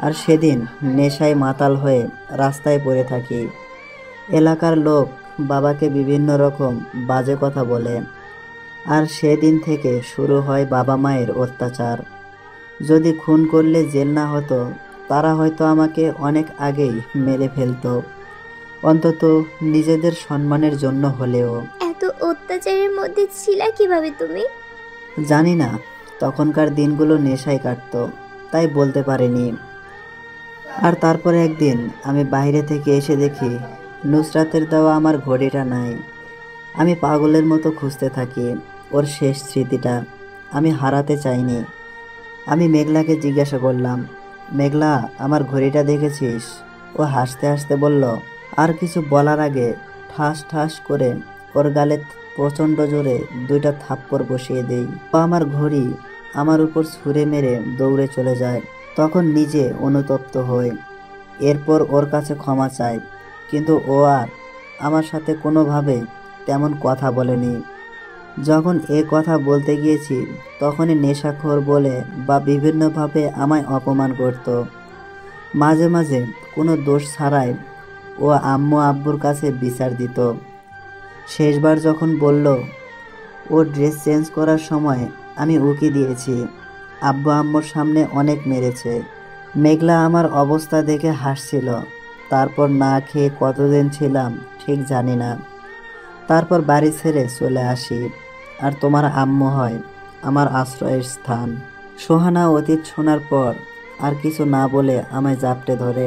আর সেদিন নেশায় মাতাল হয়ে রাস্তায় পড়ে থাকি। এলাকার লোক বাবাকে বিভিন্ন রকম বাজে কথা বলে। আর সেদিন থেকে শুরু হয় বাবা মায়ের অত্যাচার। যদি খুন করলে জেল না হতো, তারা হয়তো আমাকে অনেক আগেই মেরে ফেলতো, অন্তত নিজেদের সম্মানের জন্য হলেও। এত অত্যাচারের মধ্যে ছিলা কিভাবে তুমি? জানি না, তখনকার দিনগুলো নেশায় কাটতো, তাই বলতে পারিনি। আর তারপরে একদিন আমি বাইরে থেকে এসে দেখি নুসরাতের দেওয়া আমার ঘড়িটা নাই। আমি পাগলের মতো খুঁজতে থাকি ওর শেষ স্মৃতিটা। আমি হারাতে চাইনি। আমি মেঘলাকে জিজ্ঞাসা করলাম, মেঘলা, আমার ঘড়িটা দেখেছিস? ও হাসতে হাসতে বলল। আর কিছু বলার আগে ঠাস ঠাস করে ওর গালে প্রচণ্ড জোরে 2টা থাপ্পড় বসিয়ে দেই। ও আমার ঘড়ি আমার উপর ছুঁড়ে মেরে দৌড়ে চলে যায়। তখন নিজে অনুতপ্ত হই। এরপর ওর কাছে ক্ষমা চাই, কিন্তু ও আর আমার সাথে কোনোভাবে তেমন কথা বলেনি। যখন এ কথা বলতে গিয়েছি তখনই নেশাখোর বলে বা বিভিন্নভাবে আমায় অপমান করত। মাঝে মাঝে কোনো দোষ ছাড়াই ও আম্মু আব্বুর কাছে বিচার দিত। শেষবার যখন বলল ও ড্রেস চেঞ্জ করার সময় আমি উকি দিয়েছি, আব্বু আম্মুর সামনে অনেক মেরেছে। মেঘলা আমার অবস্থা দেখে হাসছিল। তারপর না খেয়ে কতদিন ছিলাম ঠিক জানি না। তারপর বাড়ি ছেড়ে চলে আসি। আর তোমার আম্মু হয় আমার আশ্রয়ের স্থান। সোহানা অতীত শোনার পর আর কিছু না বলে আমায় জাপটে ধরে।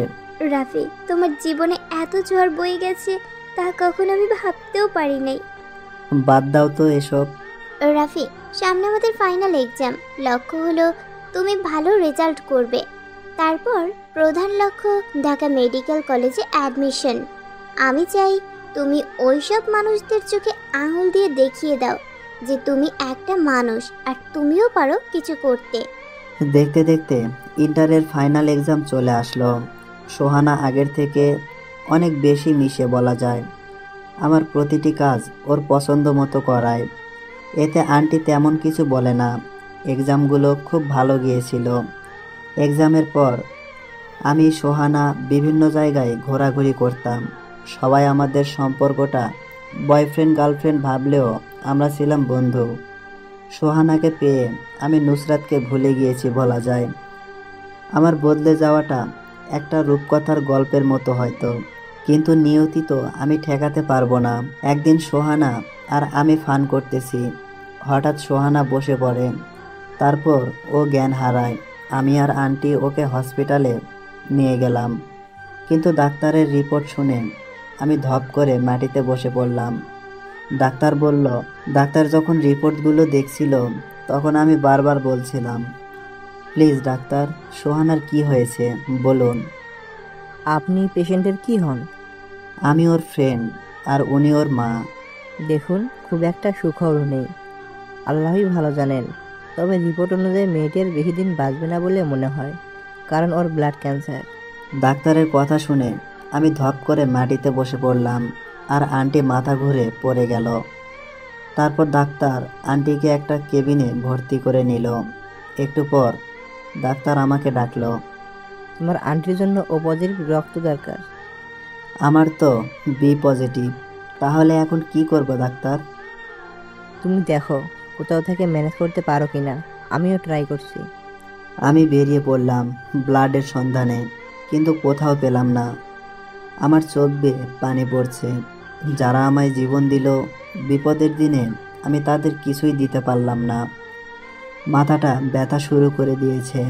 রাফি, তোমার জীবনে এত ঝড় বয়ে গেছে তা কখনো আমি ভাবতেও পারি নাই। বাদ দাও তো এসব। রাফি, সামনে আমাদের ফাইনাল এক্সাম। লক্ষ্য হলো তুমি ভালো রেজাল্ট করবে। তারপর প্রধান লক্ষ্য ঢাকা মেডিকেল কলেজে অ্যাডমিশন। আমি চাই তুমি ওইসব মানুষদের চোখে আঙুল দিয়ে দেখিয়ে দাও যে তুমি একটা মানুষ আর তুমিও পারো কিছু করতে। দেখতে দেখতে ইন্টারের ফাইনাল এক্সাম চলে আসলো। সোহানা আগের থেকে অনেক বেশি মিশে বলা যায়। আমার প্রতিটি কাজ ওর পছন্দ মতো করায়। এতে আন্টি তেমন কিছু বলে না। এক্সামগুলো খুব ভালো গিয়েছিল। এক্সামের পর আমি সোহানা বিভিন্ন জায়গায় ঘোরাঘুরি করতাম। সবাই আমাদের সম্পর্কটা বয়ফ্রেন্ড গার্লফ্রেন্ড ভাবলেও আমরা ছিলাম বন্ধু। সোহানাকে পেয়ে আমি নুসরাতকে ভুলে গিয়েছি বলা যায়। আমার বদলে যাওয়াটা একটা রূপকথার গল্পের মতো হয়তো, কিন্তু নিয়তি তো আমি ঠেকাতে পারবো না। একদিন সোহানা আর আমি ফান করতেছি, হঠাৎ সোহানা বসে পড়ে। তারপর ও জ্ঞান হারায়। আমি আর আন্টি ওকে হসপিটালে নিয়ে গেলাম, কিন্তু ডাক্তারের রিপোর্ট শুনে আমি ধপ করে মাটিতে বসে পড়লাম। ডাক্তার বলল, ডাক্তার যখন রিপোর্টগুলো দেখছিল তখন আমি বারবার বলছিলাম, প্লিজ ডাক্তার, সোহানার কি হয়েছে বলুন। আপনি পেশেন্টের কি হন? আমি ওর ফ্রেন্ড আর উনি ওর মা। দেখুন, খুব একটা সুখবর নেই, আল্লাহই ভালো জানেন। তবে রিপোর্ট অনুযায়ী মেয়েটির বেশি দিন বাঁচবে না বলে মনে হয়, কারণ ওর ব্লাড ক্যান্সার। ডাক্তারের কথা শুনে আমি ধপ করে মাটিতে বসে পড়লাম আর আন্টি মাথা ঘুরে পড়ে গেল। তারপর ডাক্তার আন্টিকে একটা কেবিনে ভর্তি করে নিল। একটু পর ডাক্তার আমাকে ডাকলো। তোমার আন্টির জন্য ও পজিটিভ রক্ত দরকার। আমার তো বি পজিটিভ। তাহলে এখন কি করব ডাক্তার? তুমি দেখো কোথাও থেকে ম্যানেজ করতে পারো কিনা। আমিও ট্রাই করছি। আমি বেরিয়ে পড়লাম ব্লাডের সন্ধানে, কিন্তু কোথাও পেলাম না। আমার চোখ বেয়ে পানি পড়ছে। যারা আমায় জীবন দিল বিপদের দিনে, আমি তাদের কিছুই দিতে পারলাম না। মাথাটা ব্যথা শুরু করে দিয়েছে।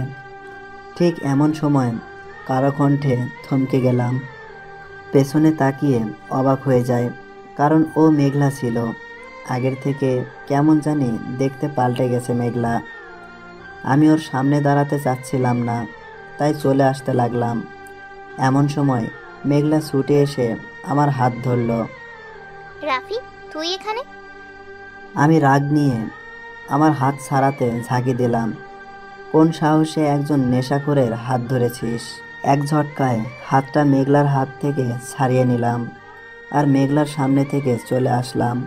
ঠিক এমন সময় কারো কণ্ঠে থমকে গেলাম। পেছনে তাকিয়ে অবাক হয়ে যায়, কারণ ও মেঘলা ছিল। আগের থেকে কেমন জানি দেখতে পাল্টে গেছে মেঘলা। আমি ওর সামনে দাঁড়াতে চাচ্ছিলাম না, তাই চলে আসতে লাগলাম। এমন সময় মেঘলা ছুটে এসে আমার হাত ধরল। রাফি, তুই এখানে? আমি রাগ নিয়ে আমার হাত ছাড়াতে ঝাঁকি দিলাম। কোন সাহসে একজন নেশাখোরের হাত ধরেছিস? এক ঝটকায় হাতটা মেঘলার হাত থেকে ছাড়িয়ে নিলাম, আর মেঘলার সামনে থেকে চলে আসলাম।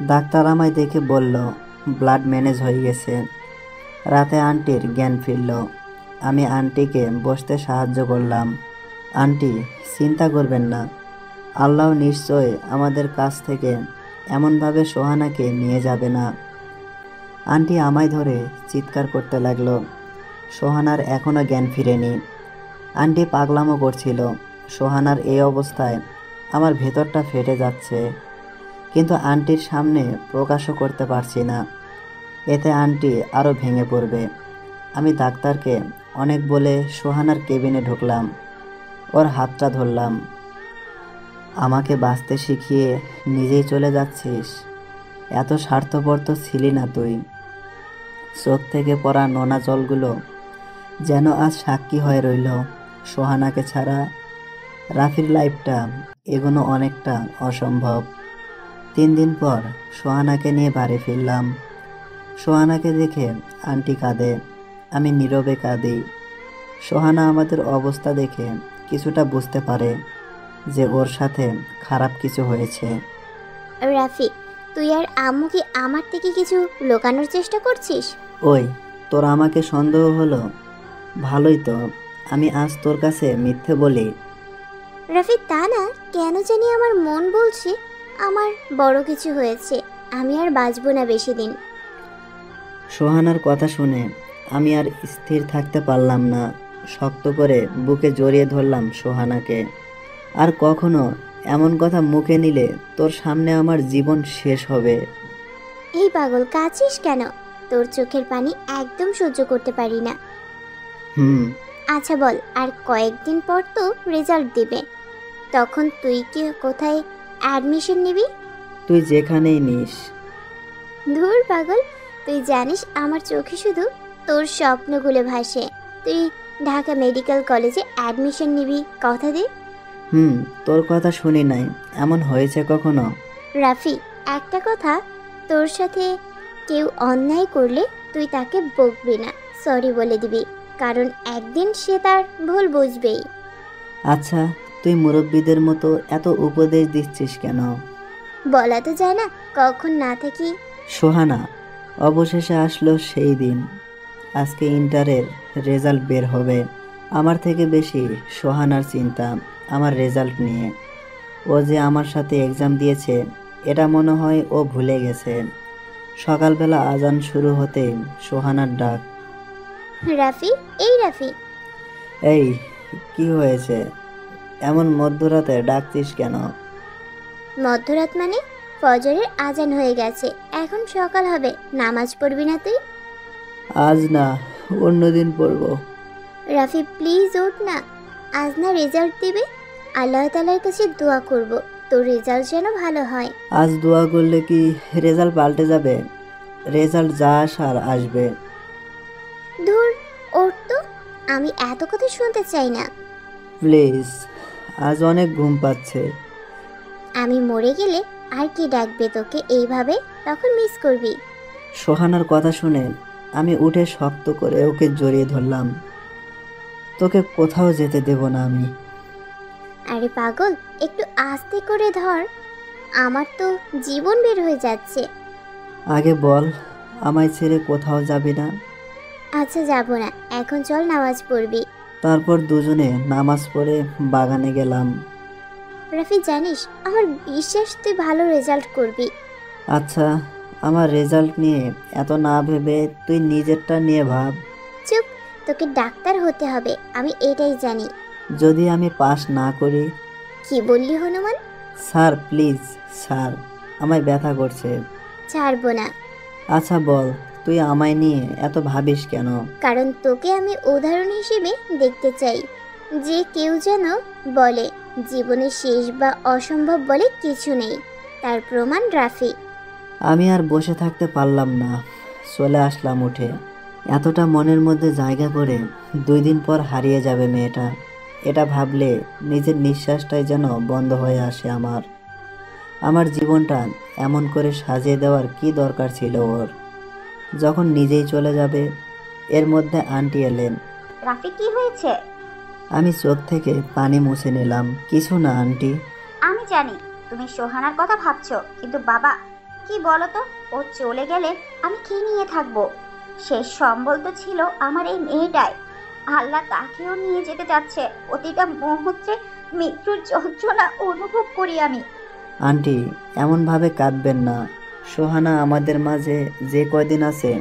ডাক্তার আমায় দেখে বলল ব্লাড ম্যানেজ হয়ে গেছে। রাতে আন্টির জ্ঞান ফিরল। আমি আন্টিকে বসতে সাহায্য করলাম। আন্টি, চিন্তা করবেন না, আল্লাহ নিশ্চয় আমাদের কাছ থেকে এমনভাবে সোহানাকে নিয়ে যাবে না। আন্টি আমায় ধরে চিৎকার করতে লাগলো। সোহানার এখনও জ্ঞান ফিরেনি। আন্টি পাগলামো করছিল। সোহানার এই অবস্থায় আমার ভেতরটা ফেটে যাচ্ছে, কিন্তু আন্টির সামনে প্রকাশও করতে পারছি না, এতে আন্টি আরও ভেঙে পড়বে। আমি ডাক্তারকে অনেক বলে সোহানার কেবিনে ঢুকলাম। ওর হাতটা ধরলাম। আমাকে বাঁচতে শিখিয়ে নিজেই চলে যাচ্ছিস? এত স্বার্থপর তো ছিলি না তুই। চোখ থেকে পড়া নোনা জলগুলো যেন আজ সাক্ষী হয়ে রইল। সোহানাকে ছাড়া রাফির লাইফটা এগোনো অনেকটা অসম্ভব। 3 দিন পর সোহানাকে নিয়ে বাড়ি ফিরলাম। সোহানাকে দেখে আন্টি কাঁদে, আমি নীরবে কাঁদি। সোহানা আমাদের অবস্থা দেখে কিছুটা বুঝতে পারে যে ওর সাথে খারাপ কিছু হয়েছে। রাফি, তুই আর আম্মু কি আমার থেকে কিছু লুকানোর চেষ্টা করছিস? ওই, তোর আমাকে সন্দেহ হলো? ভালোই তো, আমি আজ তোর কাছে মিথ্যে বলি? রাফি, তা না, কেন জানি আমার মন বলছে আমার বড় কিছু হয়েছে, আমি আর বাঁচবো না বেশি দিন। সোহানার কথা শুনে আমি আর স্থির থাকতে পারলাম না। শক্ত করে বুকে জড়িয়ে ধরলাম সোহানাকে। আর কখনো এমন কথা মুখে নিলে তোর সামনে আমার জীবন শেষ হবে। এই পাগল, কাঁদছিস কেন? তোর চোখের পানি একদম সহ্য করতে পারি না। আচ্ছা বল, আর কয়েকদিন পর তো রেজাল্ট দিবে, তখন তুই কি কোথায় অ্যাডমিশন নিবি? তুই যেখানেই নিস। ধুর পাগল, তুই জানিস আমার চোখে শুধু তোর স্বপ্নগুলো ভাসে। তুই ঢাকা মেডিকেল কলেজে অ্যাডমিশন নিবি, কথা দে। তোর কথা শুনি নাই, এমন হয়েছে কখনো? রাফি, একটা কথা, তোর সাথে কেউ অন্যায় করলে তুই তাকে বকবি না, সরি বলে দিবি, কারণ একদিন সে তার ভুল বুঝবেই। আচ্ছা, তুই মুরব্বীদের মতো এত উপদেশ দিচ্ছিস কেন? বলা তো যায় না কখন না থাকি। সোহানা, অবশেষে আসলো সেই দিন। আজকে ইন্টারের রেজাল্ট বের হবে। আমার থেকে বেশি সোহানার চিন্তা আমার রেজাল্ট নিয়ে। ও যে আমার সাথে এক্সাম দিয়েছে এটা মনে হয় ও ভুলে গেছে। সকালবেলা আজান শুরু হতে সোহানার ডাক। রাফি, এই রাফি। এই, কি হয়েছে? এমন মধ্যরাতে ডাকছিস কেন? মধ্যরাত মানে? ফজরের আজান হয়ে গেছে, এখন সকাল হবে, নামাজ পড়বি না তুই? আজ না, অন্যদিন পড়বো। রাফি প্লিজ ওঠ না, আজ না রেজাল্ট দিবে, আল্লাহ তাআলার কাছে দোয়া করব তোর রেজাল্ট যেন ভালো হয়। আজ দোয়া করলে কি রেজাল্ট পাল্টে যাবে? রেজাল্ট যা আসার আসবে। ধুর, ওঠ তো, আমি এত কথা শুনতে চাই না। প্লিজ, আজ অনেক ঘুম পাচ্ছে। আমি মরে গেলে আর কি ডাকবে তোকে এইভাবে, তখন মিস করবি। সোহানার কথা শুনে আমি উঠে শক্ত করে ওকে জড়িয়ে ধরলাম। তোকে কোথাও যেতে দেব না আমি। আরে পাগল, একটু আস্তে করে ধর, আমার তো জীবন বের হয়ে যাচ্ছে। আগে বল, আমায় ছেড়ে কোথাও যাবি না? আচ্ছা যাব না, এখন চল নামাজ পড়বি। তারপর দুজনে নামাজ পড়ে বাগানে গেলাম। রাফি জানিস, আমার বিশ্বাস তুই ভালো রেজাল্ট করবি। আচ্ছা, আমার রেজাল্ট নিয়ে এত না ভেবে তুই নিজেরটা নিয়ে ভাব। চুপ, তোকে ডাক্তার হতে হবে, আমি এটাই জানি। যদি আমি পাস না করি? কি বললি হনুমান? স্যার প্লিজ স্যার, আমায় ব্যথা করছে। ছাড়বো না। আচ্ছা বল, তুই আমায় নিয়ে এত ভাবিস কেন? কারণ তোকে আমি উদাহরণ হিসেবে দেখতে চাই। যে কেউ যেন বলে জীবনে শেষ বা অসম্ভব বলে কিছু নেই, তার প্রমাণ রাফি। আমি আর বসে থাকতে পারলাম না, চলে আসলাম উঠে। এতটা মনের মধ্যে জায়গা করে 2 দিন পর হারিয়ে যাবে মেয়েটা, এটা ভাবলে নিজের নিঃশ্বাসটাই যেন বন্ধ হয়ে আসে। আমার জীবনটা এমন করে সাজিয়ে দেওয়ার কি দরকার ছিল ওর, যখন নিজেই চলে যাবে। এর মধ্যে আন্টি এলেন। রাফি কি হয়েছে? আমি চোখ থেকে পানি মুছে নিলাম। কিছু না আন্টি। আমি জানি তুমি সোহানার কথা ভাবছো, কিন্তু বাবা কি বলো তো, ও চলে গেলে আমি কি নিয়ে থাকবো? শেষ সম্বল তো ছিল আমার এই মেয়েটাই। আল্লাহ তাকেও নিয়ে যেতে যাচ্ছে। প্রতিটা মুহূর্তে মৃত্যুর যন্ত্রণা অনুভব করি আমি। আন্টি এমনভাবে কাঁদবেন না। সোহানা আমাদের মাঝে যে কয়দিন আছে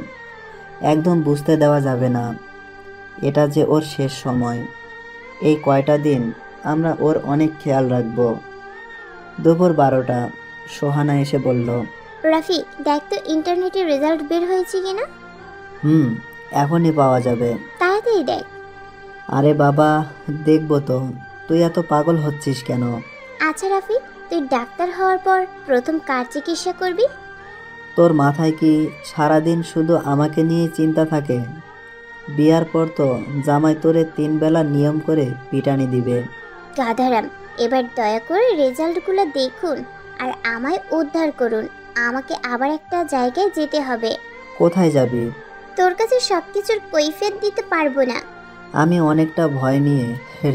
একদম বুঝতে দেওয়া যাবে না এটা যে ওর শেষ সময়। এই কয়টা দিন আমরা ওর অনেক খেয়াল রাখব। দুপুর 12টা সোহানা এসে বলল, রাফি দেখ তো ইন্টারনেটে রেজাল্ট বের হয়েছে কিনা। এখনই পাওয়া যাবে। তাড়াতাড়ি দেখ। আরে বাবা দেখবো তো, তুই এত পাগল হচ্ছিস কেন? আচ্ছা রাফি, তুই ডাক্তার হওয়ার পর প্রথম কার চিকিৎসা করবি? তোর মাথায় কি সারাদিন শুধু আমাকে নিয়ে চিন্তা থাকে? বিয়ার পর তো জামাই তোরে 3 বেলা নিয়ম করে পিটানি দিবে। গাধারাম, এবার দয়া করে রেজাল্টগুলো দেখুন আর আমায় উদ্ধার করুন। আমাকে আবার একটা জায়গায় যেতে হবে। কোথায় যাবি? তোর কাছে সবকিছুর কৈফিয়ত দিতে পারবো না। আমি অনেকটা ভয় নিয়ে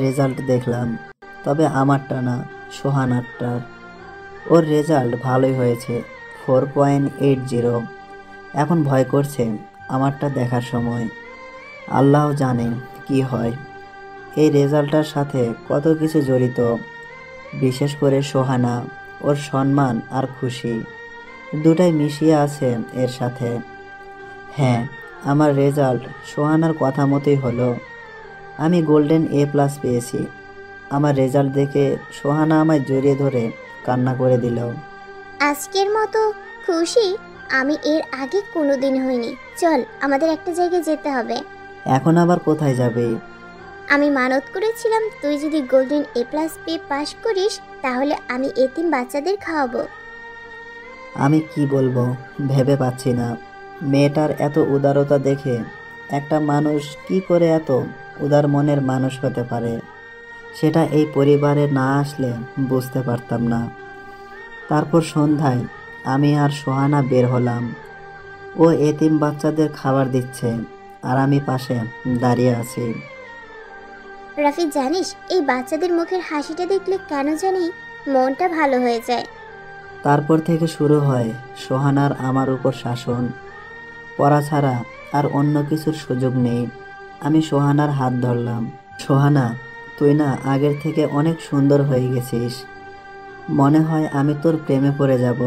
রেজাল্ট দেখলাম, তবে আমারটা না, সোহানারটার। ওর রেজাল্ট ভালোই হয়েছে, 4.80। এখন ভয় করছে আমারটা দেখার সময়। আল্লাহ জানে কি হয়। এই রেজাল্টটার সাথে কত কিছু জড়িত, বিশেষ করে সোহানা, ওর সম্মান আর খুশি দুটাই মিশিয়ে আছে এর সাথে। হ্যাঁ, আমার রেজাল্ট সোহানার কথা মতোই হলো। আমি গোল্ডেন A+ পেয়েছি। আমার রেজাল্ট দেখে সোহানা আমায় জড়িয়ে ধরে কান্না করে দিল। আজকের মতো খুশি আমি এর আগে কোনোদিন হইনি। চল, আমাদের একটা জায়গায় যেতে হবে। এখন আবার কোথায় যাবে? আমি মানত করেছিলাম তুই যদি গোল্ডেন A+ পেয়ে পাশ করিস তাহলে আমি এতিম বাচ্চাদের খাওয়াবো। আমি কি বলবো ভেবে পাচ্ছি না। মেয়েটার এত উদারতা দেখে একটা মানুষ কি করে এত উদার মনের মানুষ হতে পারে, সেটা এই পরিবারে না আসলে বুঝতে পারতাম না। তারপর সন্ধ্যায় আমি আর সোহানা বের হলাম। ও এতিম বাচ্চাদের খাবার দিচ্ছে আর আমি পাশে দাঁড়িয়ে আছি। রাফি জানিস, এই বাচ্চাদের মুখের হাসিটা দেখলে কেন জানি মনটা ভালো হয়ে যায়। তারপর থেকে শুরু হয় সোহানার আমার উপর শাসন। পড়া ছাড়া আর অন্য কিছুর সুযোগ নেই। আমি সোহানার হাত ধরলাম। সোহানা, তুই না আগের থেকে অনেক সুন্দর হয়ে গেছিস। মনে হয় আমি তোর প্রেমে পড়ে যাব,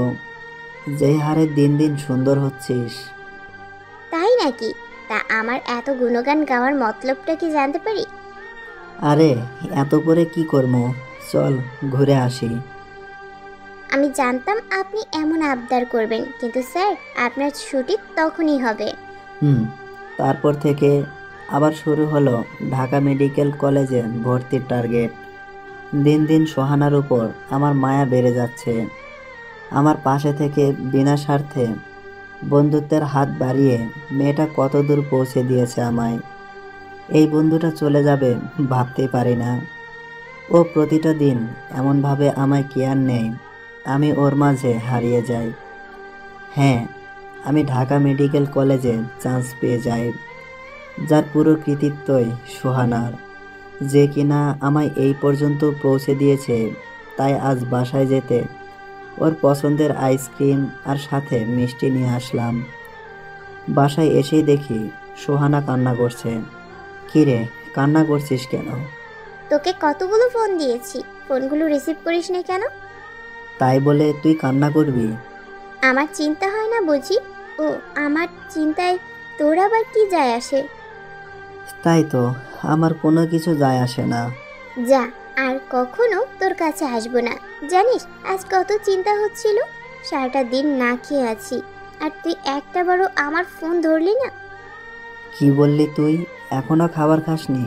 যেই হারে দিন দিন সুন্দর হচ্ছিস। তাই নাকি? তা আমার এত গুণগান গাওয়ার মতলবটা কি জানতে পারি? আরে এত করে কি করবো, চল ঘুরে আসি। আমি জানতাম আপনি এমন আবদার করবেন, কিন্তু স্যার আপনার ছুটি তখনই হবে। তারপর থেকে আবার শুরু হলো ঢাকা মেডিকেল কলেজে ভর্তির টার্গেট। দিন দিন সোহানার উপর আমার মায়া বেড়ে যাচ্ছে। আমার পাশে থেকে বিনা স্বার্থে বন্ধুত্বের হাত বাড়িয়ে মেয়েটা কত দূর পৌঁছে দিয়েছে আমায়। এই বন্ধুটা চলে যাবে ভাবতেই পারি না। ও প্রতিটা দিন এমনভাবে আমায় কেয়ার নেয়, আমি ওর মাঝে হারিয়ে যাই। হ্যাঁ, আমি ঢাকা মেডিকেল কলেজে চান্স পেয়ে যাই, যার পুরো কৃতিত্বই সোহানার, যে কিনা আমায় এই পর্যন্ত পৌঁছে দিয়েছে। তাই আজ বাসায় যেতে ওর পছন্দের আইসক্রিম আর সাথে মিষ্টি নিয়ে আসলাম। বাসায় এসেই দেখি সোহানা কান্না করছে। কিরে, কান্না করছিস কেন? তোকে কতগুলো ফোন দিয়েছি, ফোনগুলো রিসিভ করিস না কেন? তাই বলে তুই কান্না করবি? আমার চিন্তা হয় না না বুঝি? ও আমার চিন্তায় তোর আবার কি যায় আসে? তাই তো, আমার কোনো কিছু যায় আসে না। যা, আর কখনো তোর কাছে আসবো না। জানিস আজ কত চিন্তা হচ্ছিল, সারাটা দিন না খেয়ে আছি, আর তুই একটা বারও আমার ফোন ধরলি না। কি বললি তুই? এখনো খাবার খাসনি?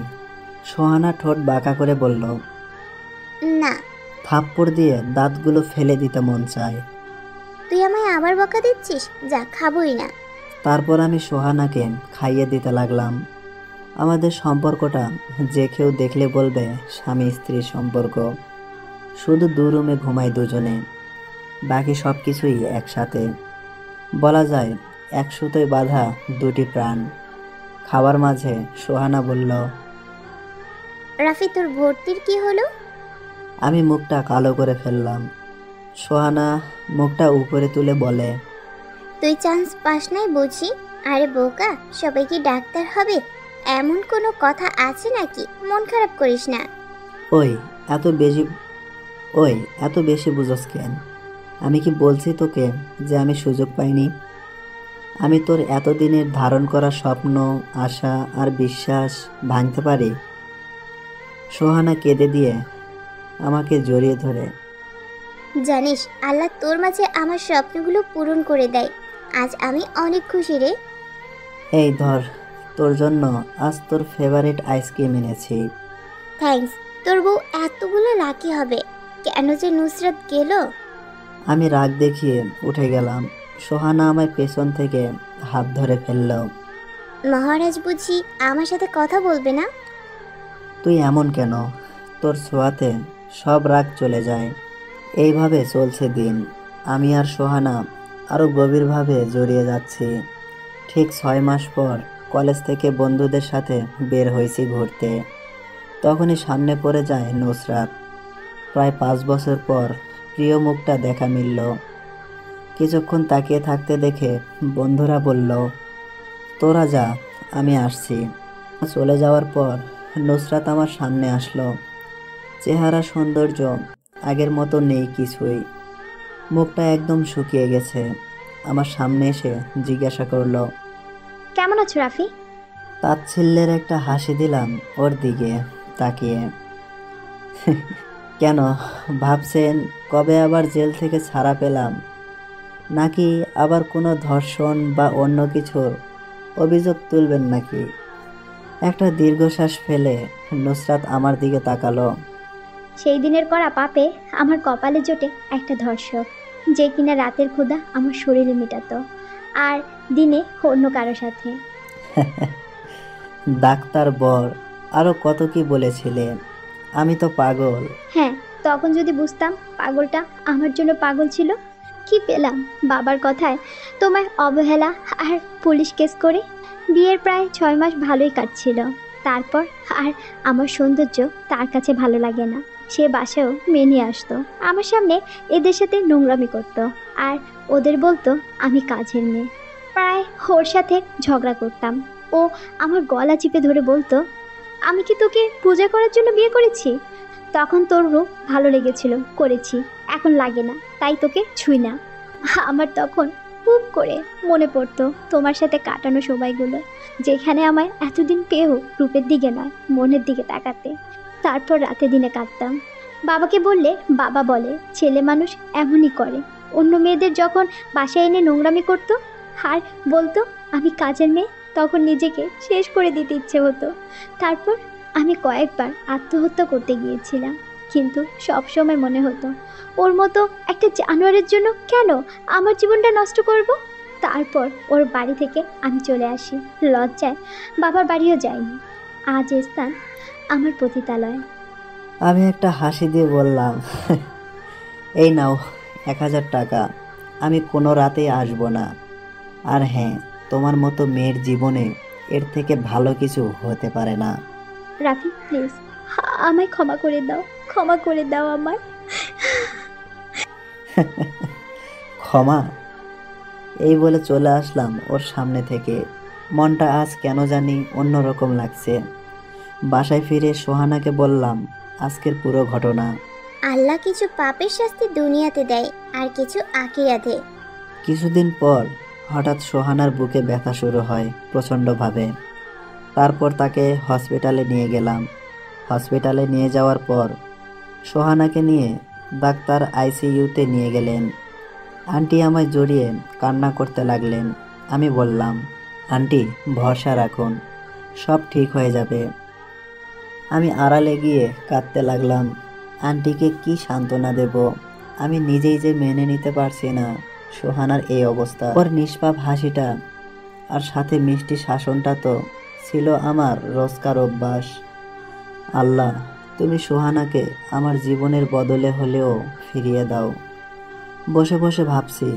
সোহানা ঠোঁট বাঁকা করে বলল। না। থাপ্পড় দিয়ে দাঁতগুলো ফেলে দিতে মন চায়। তুই আমায় আবার বকা দিচ্ছিস? যা, খাবোই না। তারপর আমি সোহানাকে খাইয়ে দিতে লাগলাম। আমাদের সম্পর্কটা যে কেউ দেখলে বলবে স্বামী স্ত্রীর সম্পর্ক। শুধু দু রুমে ঘুমাই দুজনে, বাকি সব কিছুই একসাথে। বলা যায় এক সুতোয় বাঁধা দুটি প্রাণ। খাবার মাঝে সোহানা বলল, রাফি তোর ভর্তির কি হলো? আমি মুখটা কালো করে ফেললাম। সোহানা মুখটা উপরে তুলে বলে, তুই চান্স পাস নাই বুঝি? আরে বোকা, সবাই কি ডাক্তার হবে এমন কোনো কথা আছে নাকি? মন খারাপ করিস না। ওই এত বেশি ওই এত বেশি বুঝোস কেন? আমি কি বলছি তোকে যে আমি সুযোগ পাইনি? আমি তোর এতদিনের ধারণ করা স্বপ্ন, আশা আর বিশ্বাস ভাঙতে পারি? সোহানা কেঁদে দিয়ে আমাকে জড়িয়ে ধরে, জানিস আল্লাহ তোর মাঝে আমার স্বপ্নগুলো পূরণ করে দেয়। আজ আমি অনেক খুশি রে। এই ধর, তোর জন্য আজ তোর ফেভারিট আইসক্রিম এনেছি। থ্যাঙ্কস। তোর বউ এতগুলো লাকি হবে কেন যে নুসরাত গেল? আমি রাগ দেখিয়ে উঠে গেলাম। সোহানা আমার পেছন থেকে হাত ধরে ফেলল। মহারাজ বুঝি আমার সাথে কথা বলবে না? তুই এমন কেন? তোর ছোঁয়াতে সব রাগ চলে যায়। এইভাবে চলছে দিন। আমি আর সোহানা আরও গভীরভাবে জড়িয়ে যাচ্ছি। ঠিক 6 মাস পর কলেজ থেকে বন্ধুদের সাথে বের হয়েছি ঘুরতে। তখনই সামনে পড়ে যায় নুসরাত। প্রায় 5 বছর পর প্রিয় মুখটা দেখা মিলল। কিছুক্ষণ তাকিয়ে থাকতে দেখে বন্ধুরা বলল, তোরা যা, আমি আসছি। চলে যাওয়ার পর নুসরাত আমার সামনে আসলো। চেহারা সৌন্দর্য আগের মতো নেই কিছুই। মুখটা একদম শুকিয়ে গেছে। আমার সামনে এসে জিজ্ঞাসা করলো, কেমন আছো রাফি? তাচ্ছিল্যের একটা হাসি দিলাম ওর দিকে তাকিয়ে। কেন, ভাবছেন কবে আবার জেল থেকে ছাড়া পেলাম, নাকি আবার কোনো ধর্ষণ বা অন্য কিছুর অভিযোগ তুলবেন নাকি? একটা দীর্ঘশ্বাস ফেলে নুসরাত আমার দিকে তাকালো। সেই দিনের করা পাপে আমার কপালে জোটে একটা ধর্ষক, যে কিনা রাতের ক্ষুধা আমার শরীরে মেটাতো, আর দিনে অন্য কারো সাথে। ডাক্তার বর আরো কত কি বলেছিলে, আমি তো পাগল। হ্যাঁ, তখন যদি বুঝতাম পাগলটা আমার জন্য পাগল ছিল। কি পেলাম বাবার কথায় তোমায় অবহেলা আর পুলিশ কেস করে? বিয়ের প্রায় 6 মাস ভালোই কাটছিল। তারপর আর আমার সৌন্দর্য তার কাছে ভালো লাগে না। সে বাসায়ও মেয়ে নিয়ে আসতো, আমার সামনে এদের সাথে নোংরামি করতো, আর ওদের বলতো আমি কাজের মেয়ে। প্রায় ওর সাথে ঝগড়া করতাম। ও আমার গলা চিপে ধরে বলতো, আমি কি তোকে পূজা করার জন্য বিয়ে করেছি? তখন তোর রূপ ভালো লেগেছিল, করেছি, এখন লাগে না, তাই তোকে ছুঁই না। আমার তখন খুব করে মনে পড়তো তোমার সাথে কাটানো সময়গুলো, যেখানে আমায় এতদিন পেয়েও রূপের দিকে নয় মনের দিকে তাকাতে। তারপর রাতে দিনে কাঁদতাম। বাবাকে বললে বাবা বলে ছেলে মানুষ এমনই করে। অন্য মেয়েদের যখন বাসায় এনে নোংরামি করতো আর বলতো আমি কাজের মেয়ে, তখন নিজেকে শেষ করে দিতে ইচ্ছে হতো। তারপর আমি কয়েকবার আত্মহত্যা করতে গিয়েছিলাম, কিন্তু সব সময় মনে হতো ওর মতো একটা জানোয়ারের জন্য কেন আমার জীবনটা নষ্ট করব। তারপর ওর বাড়ি থেকে আমি চলে আসি। লজ্জায় বাবার বাড়িও যাইনি। আজ স্থান আমার পতিতালয়। আমি একটা হাসি দিয়ে বললাম, এই নাও 1000 টাকা। আমি কোনো রাতেই আসবো না। আর হ্যাঁ, তোমার মতো মেয়ের জীবনে এর থেকে ভালো কিছু হতে পারে না। রাফি প্লিজ আমায় ক্ষমা করে দাও, ক্ষমা করে দাও আমায়। ক্ষমা? এই বলে চলে আসলাম ওর সামনে থেকে। মনটা আজ কেন জানি অন্যরকম লাগছে। বাসায় ফিরে সোহানাকে বললাম আজকের পুরো ঘটনা। আল্লাহ কিছু পাপের শাস্তি দুনিয়াতে দেয় আর কিছু আখিরাতে। কিছুদিন পর হঠাৎ সোহানার বুকে ব্যথা শুরু হয় প্রচণ্ডভাবে। তারপর তাকে হসপিটালে নিয়ে গেলাম। হসপিটালে নিয়ে যাওয়ার পর সোহানাকে নিয়ে ডাক্তার আইসিইউতে নিয়ে গেলেন। আন্টি আমায় জড়িয়ে কান্না করতে লাগলেন। আমি বললাম, আন্টি ভরসা রাখুন, সব ঠিক হয়ে যাবে। আমি আড়ালে গিয়ে কাঁদতে লাগলাম। আন্টিকে কি সান্ত্বনা দেব? আমি নিজেই যে মেনে নিতে পারছি না সোহানার এই অবস্থা। ওর নিষ্পাপ হাসিটা আর সাথে মিষ্টি শাসনটা তো ছিল আমার রোজকার অভ্যাস। আল্লাহ, তুমি সোহানাকে আমার জীবনের বদলে হলেও ফিরিয়ে দাও। বসে বসে ভাবছি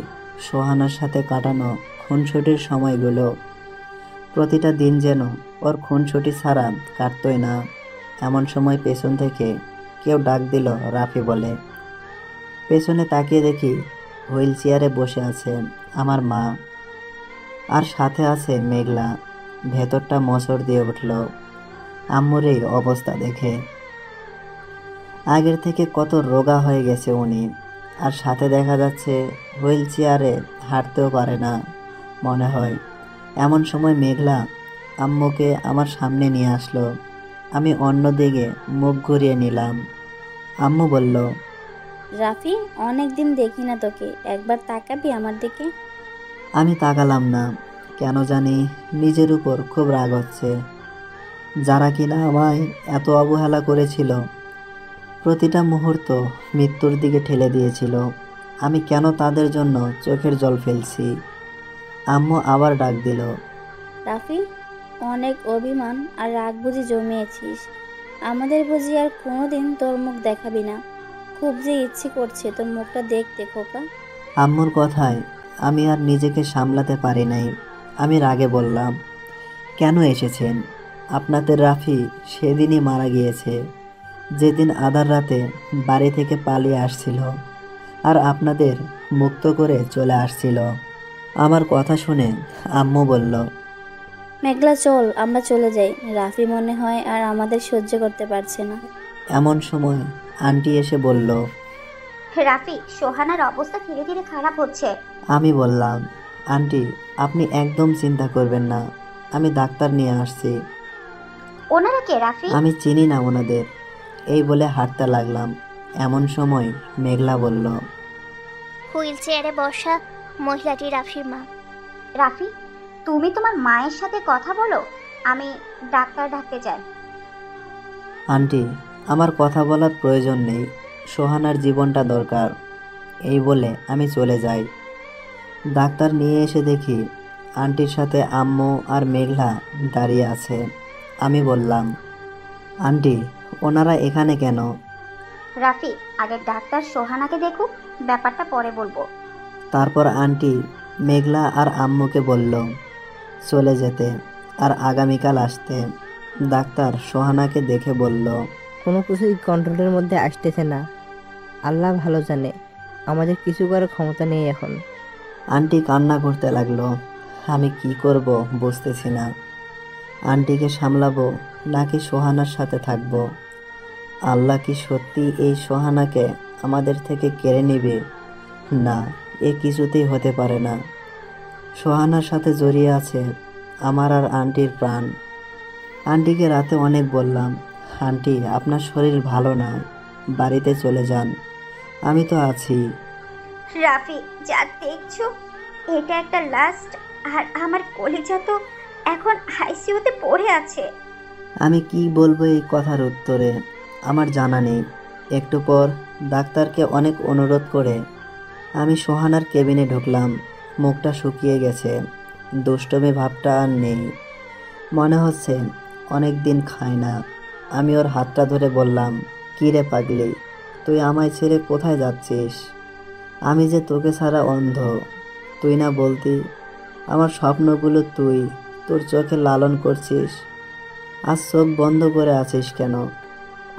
সোহানার সাথে কাটানো খুনসুটির সময়গুলো। প্রতিটা দিন যেন ওর খুনসুটি ছাড়া কাটতই না। এমন সময় পেছন থেকে কেউ ডাক দিল রাফি বলে। পেছনে তাকিয়ে দেখি হুইল চেয়ারে বসে আছে আমার মা, আর সাথে আছে মেঘলা। ভেতরটা মোচড় দিয়ে উঠল আম্মুর এই অবস্থা দেখে। আগের থেকে কত রোগা হয়ে গেছে উনি, আর সাথে দেখা যাচ্ছে হুইল চেয়ারে হাঁটতেও পারে না মনে হয়। এমন সময় মেঘলা আম্মুকে আমার সামনে নিয়ে আসলো। আমি অন্যদিকে মুখ ঘুরিয়ে নিলাম। আম্মু বলল, রাফি, অনেক দিন দেখি না তোকে, একবার তাকাবি আমার দিকে? আমি তাকালাম না। কেন জানি নিজের উপর খুব রাগ হচ্ছে। যারা কিনা আমায় এত অবহেলা করেছিল, প্রতিটা মুহূর্ত মৃত্যুর দিকে ঠেলে দিয়েছিল, আমি কেন তাদের জন্য চোখের জল ফেলছি? আম্মু আবার ডাক দিল। রাফি, অনেক অভিমান আর রাগ বুঝি জমিয়েছিস। আমাদের বুঝি আর কোনোদিন তোর মুখ দেখাবি না? খুব যে ইচ্ছে করছে তোর মুখটা দেখতে খোকা। আম্মুর কথায় আমি আর নিজেকে সামলাতে পারি নাই। আমি রাগে বললাম, কেন এসেছেন? আপনাদের রাফি সেদিনই মারা গিয়েছে, যেদিন আধার রাতে বাড়ি থেকে পালিয়ে আসছিল আর আপনাদের মুক্ত করে চলে আসছিল। আমার কথা শুনে আম্মু বলল, মেঘলা চল, আমরা চলে যাই। রাফি মনে হয় আর আমাদের সহ্য করতে পারছে না। এমন সময় আন্টি এসে বলল, রাফি, সোহানার অবস্থা ধীরে ধীরে খারাপ হচ্ছে। আমি বললাম, আন্টি আপনি একদম চিন্তা করবেন না, আমি ডাক্তার নিয়ে আসছি। ওনারা কে রাফি? আমি চিনি না ওনাদের। এই বলে হাঁটতে লাগলাম। এমন সময় মেঘলা বলল, হুইল চেয়ারে বসা মহিলাটি রাফির মা। রাফি, তুমি তোমার মায়ের সাথে কথা বলো, আমি ডাক্তার ডাকতে চাই। আন্টি আমার কথা বলার প্রয়োজন নেই, সোহানার জীবনটা দরকার। এই বলে আমি চলে যাই। ডাক্তার নিয়ে এসে দেখি আন্টির সাথে আম্মু আর মেঘলা দাঁড়িয়ে আছে। আমি বললাম, আন্টি ওনারা এখানে কেন? রাফি, আগে ডাক্তার সোহানাকে দেখুক, ব্যাপারটা পরে বলবো। তারপর আন্টি মেঘলা আর আম্মুকে বলল চলে যেতে আর আগামীকাল আসতে। ডাক্তার সোহানাকে দেখে বলল, কোনো কিছুই কন্ট্রোলের মধ্যে আসতেছে না। আল্লাহ ভালো জানে, আমাদের কিছু করার ক্ষমতা নেই এখন। আন্টি কান্না করতে লাগলো। আমি কি করব বুঝতেছি না। আন্টিকে সামলাবো নাকি সোহানার সাথে থাকবো? আল্লাহ কি সত্যি এই সোহানাকে আমাদের থেকে কেড়ে নেবে? না, এ কিছুতেই হতে পারে না। সোহানার সাথে জড়িয়ে আছে আমার আর আন্টির প্রাণ। আন্টিকে রাতে অনেক বললাম, আন্টি আপনার শরীর ভালো না, বাড়িতে চলে যান, আমি তো আছি। রাফি, যা দেখছো এটা একটা লাস্ট, আর আমার কলিজা তো এখন আইসিইউতে পড়ে আছে। আমি কি বলবো এই কথার উত্তরে আমার জানা নেই। একটু পর ডাক্তারকে অনেক অনুরোধ করে আমি সোহানার কেবিনে ঢুকলাম। মুখটা শুকিয়ে গেছে, দুষ্টমি ভাবটা আর নেই। মনে হচ্ছে অনেক দিন খায় না। আমি ওর হাতটা ধরে বললাম, কী রে পাগলি, তুই আমায় ছেড়ে কোথায় যাচ্ছিস? আমি যে তোকে ছাড়া অন্ধ। তুই না বলতি আমার স্বপ্নগুলো তুই তোর চোখে লালন করছিস, আজ চোখ বন্ধ করে আছিস কেন?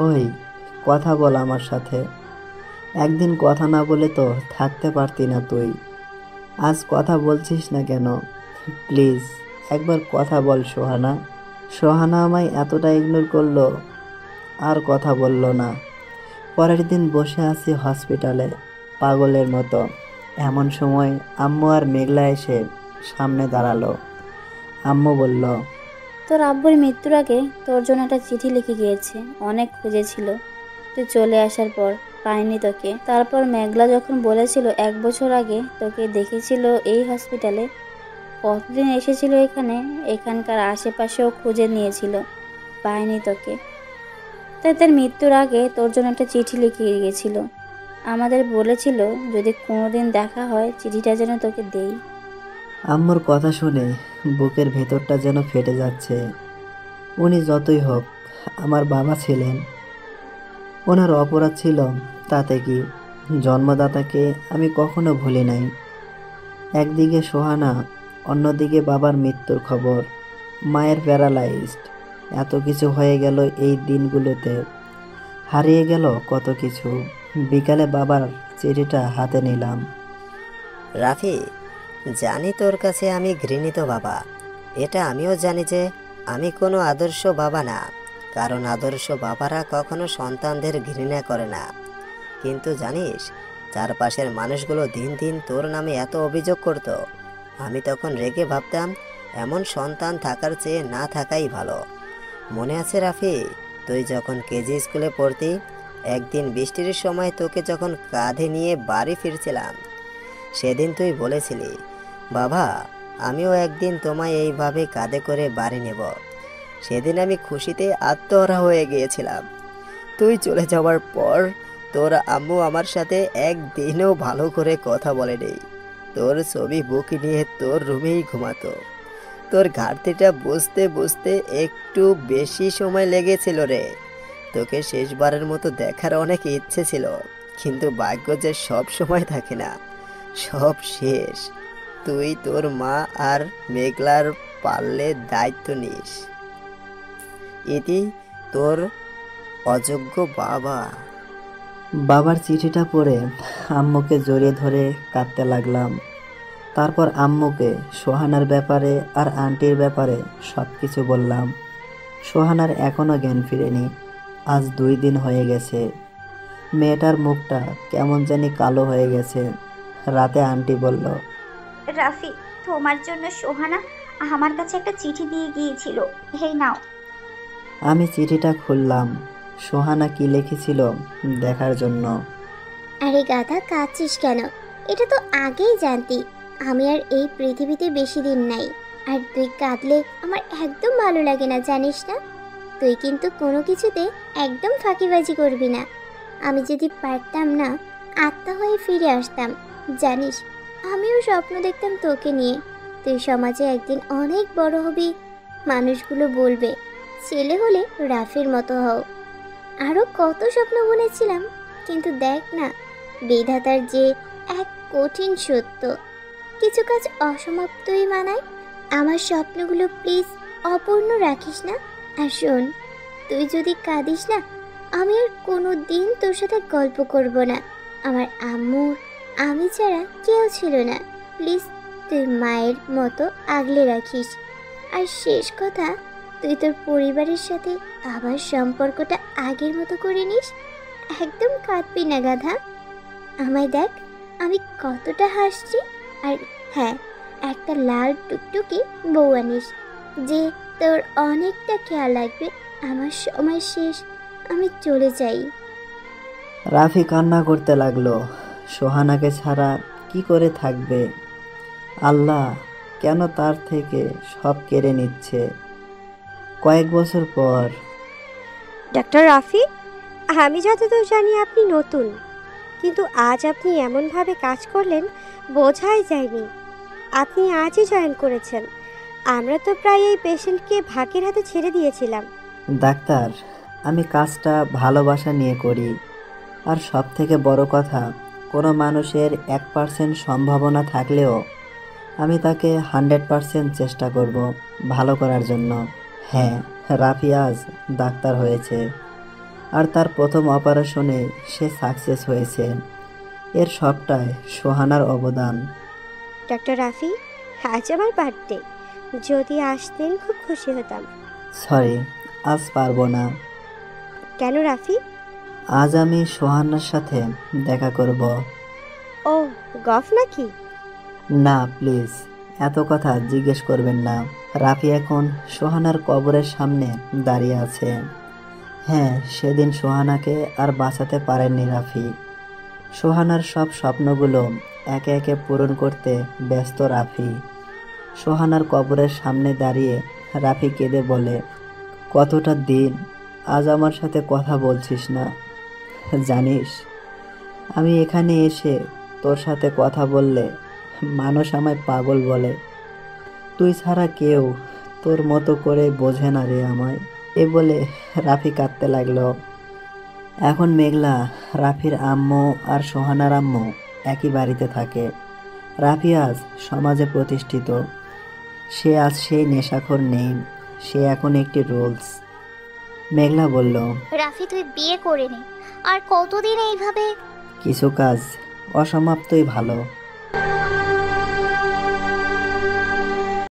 ওই কথা বল আমার সাথে। একদিন কথা না বলে তো থাকতে পারতি না তুই, আজ কথা বলছিস না কেন? প্লিজ একবার কথা বল সোহানা। সোহানা আমায় এতটা ইগনোর করলো, আর কথা বলল না। পরের দিন বসে আছি হসপিটালে পাগলের মতো। এমন সময় আম্মু আর মেঘলা এসে সামনে দাঁড়ালো। আম্মু বলল, তোর আব্বুর মৃত্যুর আগে তোর জন্য একটা চিঠি লিখে গিয়েছে, অনেক খুঁজেছিল তুই চলে আসার পর, পায়নি তোকে। তারপর মেঘলা যখন বলেছিল 1 বছর আগে তোকে দেখেছিল এই হসপিটালে, কতদিন এসেছিল এখানে, এখানকার আশেপাশেও খুঁজে নিয়েছিল, পায়নি তোকে। তাই তার মৃত্যুর আগে তোর জন্য একটা চিঠি লিখে গিয়েছিল, আমাদের বলেছিল যদি কোনোদিন দেখা হয় চিঠিটা যেন তোকে দেই। আম্মুর কথা শুনে বুকের ভেতরটা যেন ফেটে যাচ্ছে। উনি যতই হোক আমার বাবা ছিলেন, ওনার অপরাধ ছিল তাতে কি? জন্মদাতাকে আমি কখনো ভুলি নাই। একদিকে সোহানা, অন্যদিকে বাবার মৃত্যুর খবর, মায়ের প্যারালাইজড, এত কিছু হয়ে গেল এই দিনগুলোতে। হারিয়ে গেল কত কিছু। বিকালে বাবার চিঠিটা হাতে নিলাম। রাফি, জানি তোর কাছে আমি ঘৃণিত বাবা, এটা আমিও জানি যে আমি কোনো আদর্শ বাবা না, কারণ আদর্শ বাবারা কখনো সন্তানদের ঘৃণা করে না। কিন্তু জানিস, চারপাশের মানুষগুলো দিন দিন তোর নামে এত অভিযোগ করত, আমি তখন রেগে ভাবতাম এমন সন্তান থাকার চেয়ে না থাকাই ভালো। মনে আছে রাফি, তুই যখন কেজি স্কুলে পড়তি, একদিন বৃষ্টির সময় তোকে যখন কাঁধে নিয়ে বাড়ি ফিরছিলাম, সেদিন তুই বলেছিলি, বাবা আমিও একদিন তোমায় এইভাবে কাঁধে করে বাড়ি নেব। সেদিন আমি খুশিতে আত্মহারা হয়ে গিয়েছিলাম। তুই চলে যাওয়ার পর তোর আম্মু আমার সাথে একদিনও ভালো করে কথা বলেনি। তোর ছবি বুকে নিয়ে তোর রুমেই ঘুমাতো। তোর ঘাটতিটা বুঝতে বুঝতে একটু বেশি সময় লেগেছিল রে। তোকে শেষবারের মতো দেখার অনেক ইচ্ছে ছিল, কিন্তু ভাগ্য যে সব সময় থাকে না, সব শেষ। তুই তোর মা আর মেঘলার পাললে দায়িত্ব নিস। ইতি তোর অযোগ্য বাবা। বাবার চিঠিটা পড়ে আম্মুকে জড়িয়ে ধরে কাঁদতে লাগলাম। তারপর আম্মুকে সোহানার ব্যাপারে আর আন্টির ব্যাপারে সব কিছু বললাম। সোহানার এখনও জ্ঞান ফিরেনি। আজ 2 দিন হয়ে গেছে। মেয়েটার মুখটা কেমন জানি কালো হয়ে গেছে। রাতে আন্টি বলল, রাফি, তোমার জন্য সোহানা আমার কাছে একটা চিঠি দিয়ে গিয়েছিল, হেই নাও। আমি চিঠিটা খুললাম। সোহানা কি লিখেছিল দেখার জন্য। আরে গাধা, কাঁদছিস কেন? এটা তো আগেই জানতি। আমি আর এই পৃথিবীতে বেশি দিন নাই, আর তুই কাঁদলে আমার একদম ভালো লাগে না, জানিস না? তুই কিন্তু কোনো কিছুতে একদম ফাঁকিবাজি করবি না। আমি যদি পারতাম না, আত্মা হয়ে ফিরে আসতাম। জানিস, আমিও স্বপ্ন দেখতাম তোকে নিয়ে। তুই সমাজে একদিন অনেক বড় হবি, মানুষগুলো বলবে ছেলে হলে রাফির মতো হও। আরও কত স্বপ্ন বুনেছিলাম, কিন্তু দেখ না, বিধাতার যে এক কঠিন সত্য, কিছু কাজ অসমাপ্তই মানায়। আমার স্বপ্নগুলো প্লিজ অপূর্ণ রাখিস না। আর শোন, তুই যদি কাঁদিস না, আমি আর কোনো দিন তোর সাথে গল্প করব না। আমার আম্মুর আমি ছাড়া কেউ ছিল না। প্লিজ তুই মায়ের মতো আগলে রাখিস। আর শেষ কথা, তুই তোর পরিবারের সাথে আবার সম্পর্কটা আগের মতো করে নিস। একদম কাঁদবি না গাধা। আমায় দেখ, আমি কতটা হাসছি। আর হ্যাঁ, একটা লাল টুকটুকি বউ আনিস, যে তোর অনেকটা খেয়াল রাখবে। আমার সময় শেষ, আমি চলে যাই। রাফি কান্না করতে লাগলো। সোহানাকে ছাড়া কি করে থাকবে? আল্লাহ কেন তার থেকে সব কেড়ে নিচ্ছে? কয়েক বছর পর। ডাক্তার রাফি, আমি যতদূর জানি আপনি নতুন, কিন্তু আজ আপনি এমনভাবে কাজ করলেন বোঝাই যায়নি। আপনি আজই জয়েন করেছেন। আমরা তো প্রায় এই পেশেন্টকে ভাগ্যের হাতে ছেড়ে দিয়েছিলাম। ডাক্তার, আমি কাজটা ভালোবাসা নিয়ে করি। আর সব থেকে বড় কথা, কোনো মানুষের 1% সম্ভাবনা থাকলেও আমি তাকে 100% চেষ্টা করব ভালো করার জন্য। হ্যাঁ, রাফি আজ ডাক্তার হয়েছে, আর তার প্রথম অপারেশনে সে সাকসেস হয়েছে। এর সবটাই সোহানার অবদান। ডাক্তার রাফি, আজ আমার বার্থডে, যদি আসতেন খুব খুশি হতাম। সরি, আজ পারবো না। কেন রাফি? আজ আমি সোহানার সাথে দেখা করব। ও গফ নাকি? না প্লিজ, এত কথা জিজ্ঞেস করবেন না। রাফি এখন সোহানার কবরের সামনে দাঁড়িয়ে আছে। হ্যাঁ, সেদিন সোহানাকে আর বাঁচাতে পারেননি রাফি। সোহানার সব স্বপ্নগুলো একে একে পূরণ করতে ব্যস্ত রাফি। সোহানার কবরের সামনে দাঁড়িয়ে রাফি কেঁদে বলে, কতটা দিন আজ আমার সাথে কথা বলছিস না। জানিস, আমি এখানে এসে তোর সাথে কথা বললে মানুষ আমায় পাগল বলে। তুই ছাড়া কেউ তোর মতো করে বোঝে না রে আমায়। এ বলে রাফি কাঁদতে লাগলো। এখন মেঘলা রাফির আম্মু আর সোহানার আম্মু একই বাড়িতে থাকে। রাফি আজ সমাজে প্রতিষ্ঠিত। সে আজ সেই নেশাখোর নেই, সে এখন একটি রুলস। মেঘলা বলল, রাফি তুই বিয়ে করে নে, আর কতদিন এইভাবে? কিছু কাজ অসমাপ্তই ভালো।